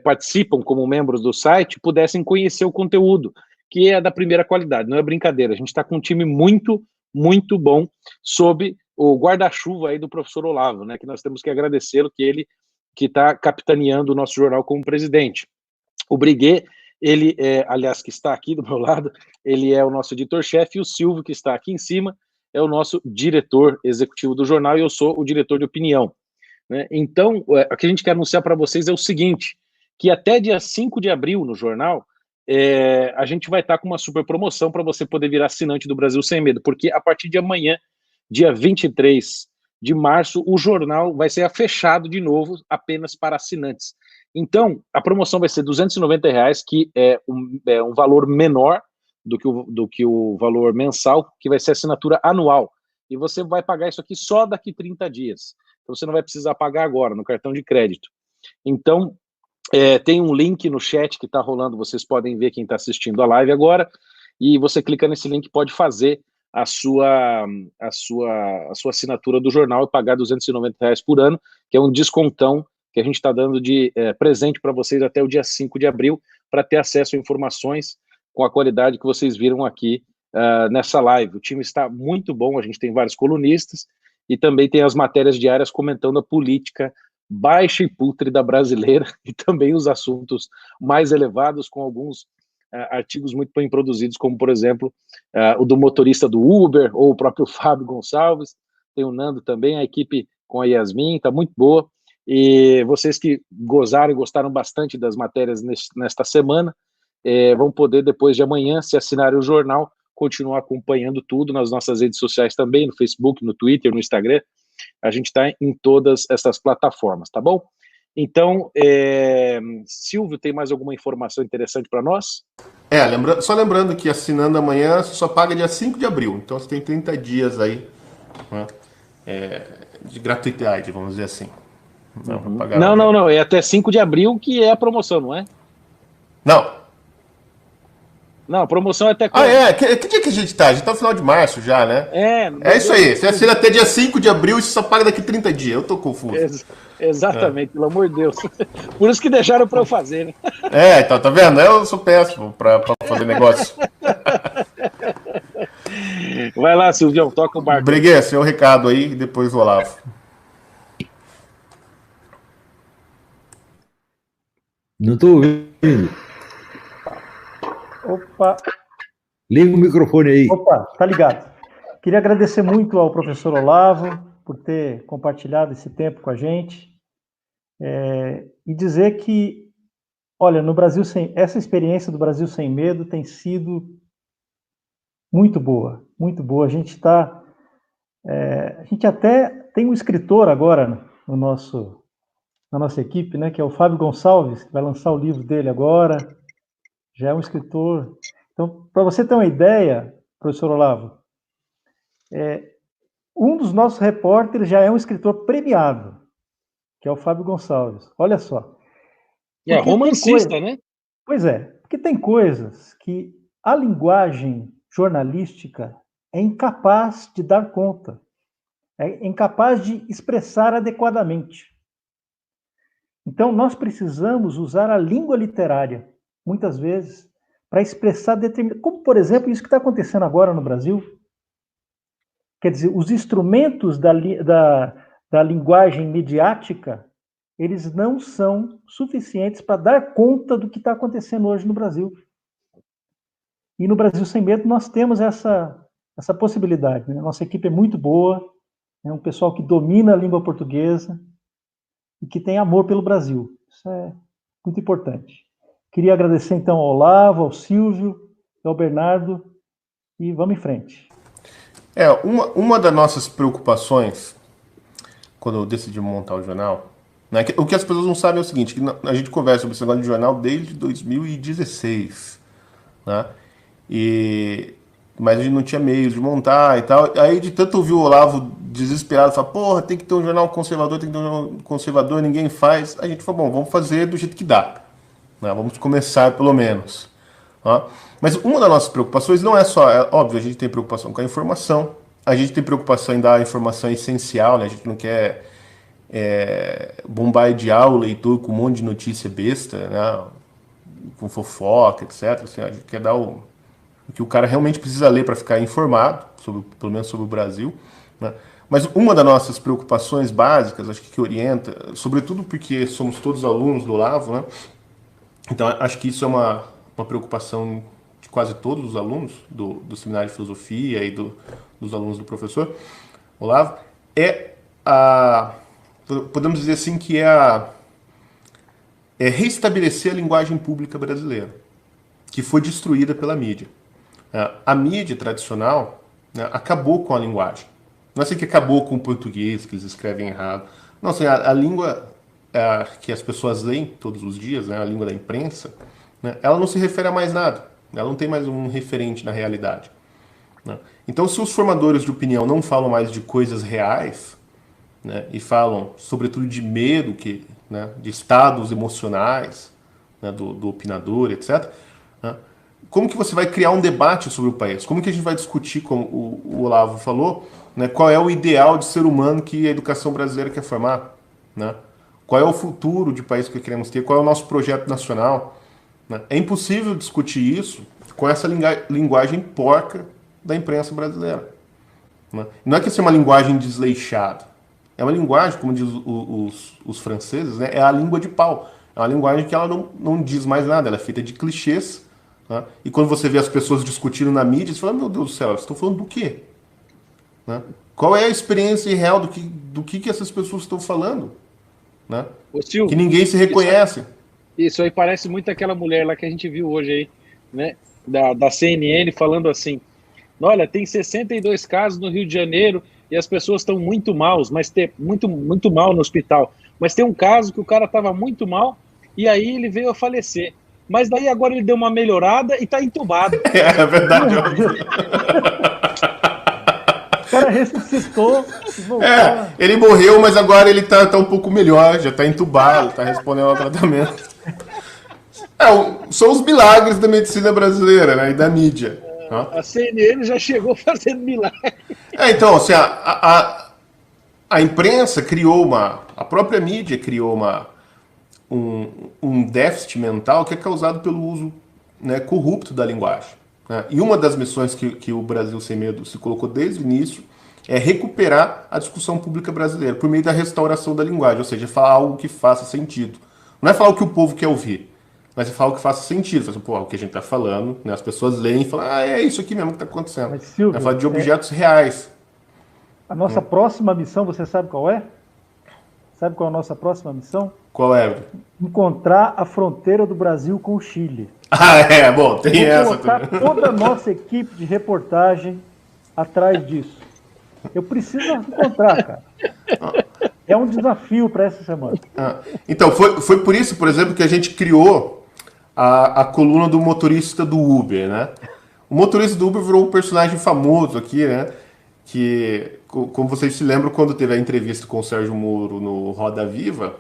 participam como membros do site pudessem conhecer o conteúdo, que é da primeira qualidade, não é brincadeira. A gente está com um time muito, muito bom sob o guarda-chuva aí do professor Olavo, né, que nós temos que agradecê-lo, que ele que está capitaneando o nosso jornal como presidente. O Briguet, ele, aliás, que está aqui do meu lado, ele é o nosso editor-chefe, e o Silvio, que está aqui em cima, é o nosso diretor executivo do jornal, e eu sou o diretor de opinião. Né? Então, o que a gente quer anunciar para vocês é o seguinte, que até dia 5 de abril, no jornal, a gente vai estar com uma super promoção para você poder virar assinante do Brasil Sem Medo, porque a partir de amanhã, dia 23 de março, o jornal vai ser fechado de novo apenas para assinantes. Então, a promoção vai ser R$290, que é um valor menor do que o valor mensal, que vai ser assinatura anual. E você vai pagar isso aqui só daqui 30 dias. Então, você não vai precisar pagar agora no cartão de crédito. Então, tem um link no chat que está rolando, vocês podem ver quem está assistindo a live agora, e você clica nesse link, pode fazer a sua assinatura do jornal e pagar R$290 por ano, que é um descontão que a gente está dando de presente para vocês até o dia 5 de abril, para ter acesso a informações com a qualidade que vocês viram aqui nessa live. O time está muito bom, a gente tem vários colunistas, e também tem as matérias diárias comentando a política baixa e pútrida brasileira, e também os assuntos mais elevados, com alguns artigos muito bem produzidos, como, por exemplo, o do motorista do Uber, ou o próprio Fábio Gonçalves, tem o Nando também, a equipe com a Yasmin, está muito boa, e vocês que gozaram e gostaram bastante das matérias nesta semana, vão poder, depois de amanhã, se assinarem o jornal, continuar acompanhando tudo nas nossas redes sociais também, no Facebook, no Twitter, no Instagram. A gente está em todas essas plataformas, tá bom? Então, Silvio, tem mais alguma informação interessante para nós? Só lembrando que assinando amanhã, você só paga dia 5 de abril. Então você tem 30 dias aí, né, de gratuidade, vamos dizer assim. Não. É até 5 de abril que é a promoção, não é? Não, a promoção é até quando? Que dia que a gente tá? A gente tá no final de março já, né? É isso aí. Você assina até dia 5 de abril e você só paga daqui 30 dias. Eu tô confuso. Exatamente, pelo amor de Deus. Por isso que deixaram para eu fazer, né? Então, tá vendo? Eu sou péssimo pra fazer negócio. Vai lá, Silvião, toca o barco. Briguet, seu recado aí e depois o Olavo. Não tô ouvindo. Opa. Liga o microfone aí. Opa, tá ligado. Queria agradecer muito ao professor Olavo por ter compartilhado esse tempo com a gente e dizer que, olha, no Brasil essa experiência do Brasil Sem Medo tem sido muito boa, muito boa. A gente até tem um escritor agora na nossa equipe, né, que é o Fábio Gonçalves, que vai lançar o livro dele agora. Já é um escritor. Então, para você ter uma ideia, professor Olavo, um dos nossos repórteres já é um escritor premiado, que é o Fábio Gonçalves. Olha só. É romancista, né? Pois é, porque tem coisas que a linguagem jornalística é incapaz de dar conta, é incapaz de expressar adequadamente. Então, nós precisamos usar a língua literária, muitas vezes, para expressar determinadas... Como, por exemplo, isso que está acontecendo agora no Brasil. Quer dizer, os instrumentos da linguagem midiática, eles não são suficientes para dar conta do que está acontecendo hoje no Brasil. E no Brasil Sem Medo nós temos essa possibilidade. Né? Nossa equipe é muito boa, é um pessoal que domina a língua portuguesa, e que tem amor pelo Brasil. Isso é muito importante. Queria agradecer, então, ao Olavo, ao Silvio, ao Bernardo, e vamos em frente. Uma das nossas preocupações, quando eu decidi montar o jornal, né, o que as pessoas não sabem é o seguinte, que a gente conversa sobre esse negócio de jornal desde 2016, né? Mas a gente não tinha meios de montar e tal. Aí de tanto ouvir o Olavo desesperado, falar, porra, tem que ter um jornal conservador, tem que ter um jornal conservador, ninguém faz. A gente falou, bom, vamos fazer do jeito que dá, né? Vamos começar pelo menos. Tá? Mas uma das nossas preocupações não é só, óbvio, a gente tem preocupação com a informação, a gente tem preocupação em dar a informação essencial, né? A gente não quer bombardear o leitor com um monte de notícia besta, né? Com fofoca, etc. Assim, a gente quer dar o que o cara realmente precisa ler para ficar informado, pelo menos sobre o Brasil, né? Mas uma das nossas preocupações básicas, acho que orienta, sobretudo porque somos todos alunos do Olavo, né? Então acho que isso é uma preocupação de quase todos os alunos do Seminário de Filosofia e dos alunos do professor Olavo, podemos dizer assim que é reestabelecer a linguagem pública brasileira, que foi destruída pela mídia. A mídia tradicional, né, acabou com a linguagem. Não é assim que acabou com o português, que eles escrevem errado. Não, assim, a língua que as pessoas leem todos os dias, né, a língua da imprensa, né, ela não se refere a mais nada. Ela não tem mais um referente na realidade, né? Então, se os formadores de opinião não falam mais de coisas reais, né, e falam, sobretudo, de medo, né, de estados emocionais, né, do opinador, etc., né, como que você vai criar um debate sobre o país? Como que a gente vai discutir, como o Olavo falou, né, qual é o ideal de ser humano que a educação brasileira quer formar? Né? Qual é o futuro de país que queremos ter? Qual é o nosso projeto nacional? Né? É impossível discutir isso com essa linguagem porca da imprensa brasileira. Né? Não é que isso é uma linguagem desleixada. É uma linguagem, como diz os franceses, né, é a língua de pau. É uma linguagem que ela não diz mais nada, ela é feita de clichês. Né? E quando você vê as pessoas discutindo na mídia, você fala, meu Deus do céu, elas estão falando do quê? Né? Qual é a experiência real do que essas pessoas estão falando? Né? Ô, Silvio, que ninguém se reconhece. Isso aí parece muito aquela mulher lá que a gente viu hoje aí, né? Da CNN falando assim, olha, tem 62 casos no Rio de Janeiro e as pessoas estão muito maus, mas tem muito mal no hospital. Mas tem um caso que o cara estava muito mal e aí ele veio a falecer. Mas daí agora ele deu uma melhorada e está entubado. É verdade. O cara ressuscitou. Ele morreu, mas agora ele tá um pouco melhor, já tá entubado, tá respondendo ao tratamento. São os milagres da medicina brasileira, né, e da mídia. A CNN já chegou fazendo milagre. Então, assim, a imprensa criou a própria mídia criou um déficit mental que é causado pelo uso, né, corrupto da linguagem. Né? E uma das missões que o Brasil Sem Medo se colocou desde o início é recuperar a discussão pública brasileira por meio da restauração da linguagem, ou seja, falar algo que faça sentido. Não é falar o que o povo quer ouvir, mas é falar o que faça sentido. Fala assim, pô, o que a gente está falando, né? As pessoas leem e falam, é isso aqui mesmo que está acontecendo. Mas, Silvio, é falar de objetos reais. A nossa próxima missão, você sabe qual é? Sabe qual é a nossa próxima missão? Qual é? Encontrar a fronteira do Brasil com o Chile. Bom, tem essa também. Vou colocar toda a nossa equipe de reportagem atrás disso. Eu preciso encontrar, cara. É um desafio para essa semana. Então, foi por isso, por exemplo, que a gente criou a coluna do motorista do Uber, né? O motorista do Uber virou um personagem famoso aqui, né? Que, como vocês se lembram, quando teve a entrevista com o Sérgio Moro no Roda Viva,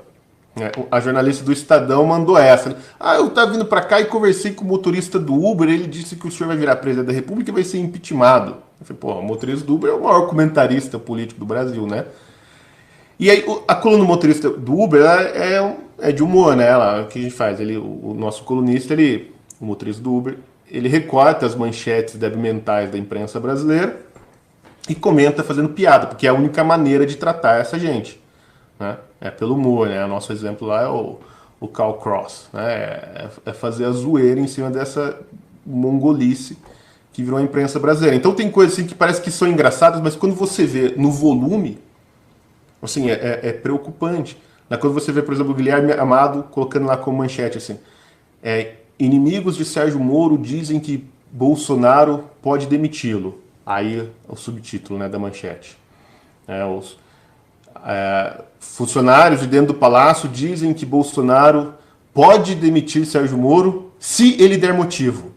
né, a jornalista do Estadão mandou essa. Né? Eu estava vindo para cá e conversei com o motorista do Uber, ele disse que o senhor vai virar presidente da República e vai ser impeachmentado. Eu falei, o motorista do Uber é o maior comentarista político do Brasil, né? E aí, a coluna do motorista do Uber é de humor, né? O que a gente faz? O nosso colunista, o motorista do Uber, ele recorta as manchetes mentais da imprensa brasileira e comenta fazendo piada, porque é a única maneira de tratar essa gente, né? É pelo humor, né? O nosso exemplo lá é o Karl Cross, né? É fazer a zoeira em cima dessa mongolice que virou a imprensa brasileira. Então tem coisas assim que parece que são engraçadas, mas quando você vê no volume, assim, é preocupante. Quando você vê, por exemplo, o Guilherme Amado colocando lá como manchete assim, inimigos de Sérgio Moro dizem que Bolsonaro pode demiti-lo. Aí o subtítulo, né, da manchete. Os funcionários de dentro do palácio dizem que Bolsonaro pode demitir Sérgio Moro se ele der motivo.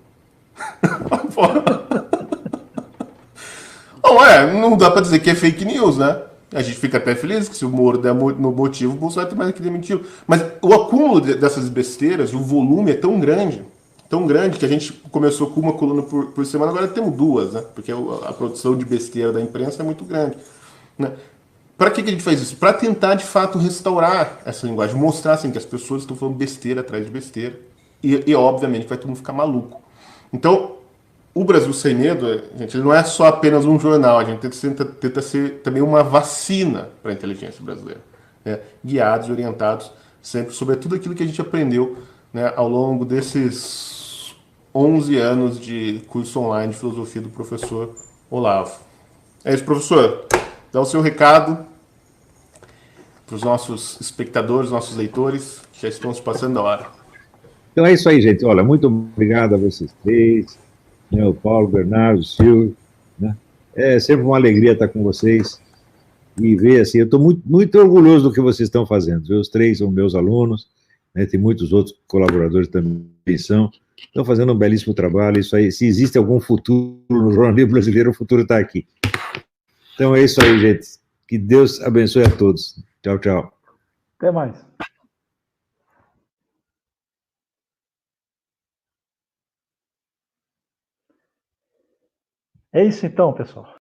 Não dá pra dizer que é fake news, né? A gente fica até feliz que se o Moro der no motivo, o Bolsonaro tem mais que demitir. Mas o acúmulo dessas besteiras, o volume é tão grande que a gente começou com uma coluna por semana, agora temos duas, né? Porque a produção de besteira da imprensa é muito grande. Né? Para que a gente faz isso? Para tentar, de fato, restaurar essa linguagem, mostrar assim, que as pessoas estão falando besteira atrás de besteira. E obviamente, vai todo mundo ficar maluco. Então, o Brasil Sem Medo, gente, ele não é só apenas um jornal, a gente tenta ser também uma vacina para a inteligência brasileira. Né? Guiados e orientados sempre sobre tudo aquilo que a gente aprendeu, né, ao longo desses 11 anos de curso online de filosofia do professor Olavo. É isso, professor. Dá o seu recado para os nossos espectadores, nossos leitores, que já estão se passando da hora. Então é isso aí, gente. Olha, muito obrigado a vocês três, né, o Paulo, o Bernardo, o Silvio. Né? É sempre uma alegria estar com vocês e ver, assim, eu estou muito, muito orgulhoso do que vocês estão fazendo. Os três são meus alunos, né, tem muitos outros colaboradores também são. Estão fazendo um belíssimo trabalho. Isso aí, se existe algum futuro no jornalismo brasileiro, o futuro está aqui. Então é isso aí, gente. Que Deus abençoe a todos. Tchau, tchau. Até mais. É isso então, pessoal.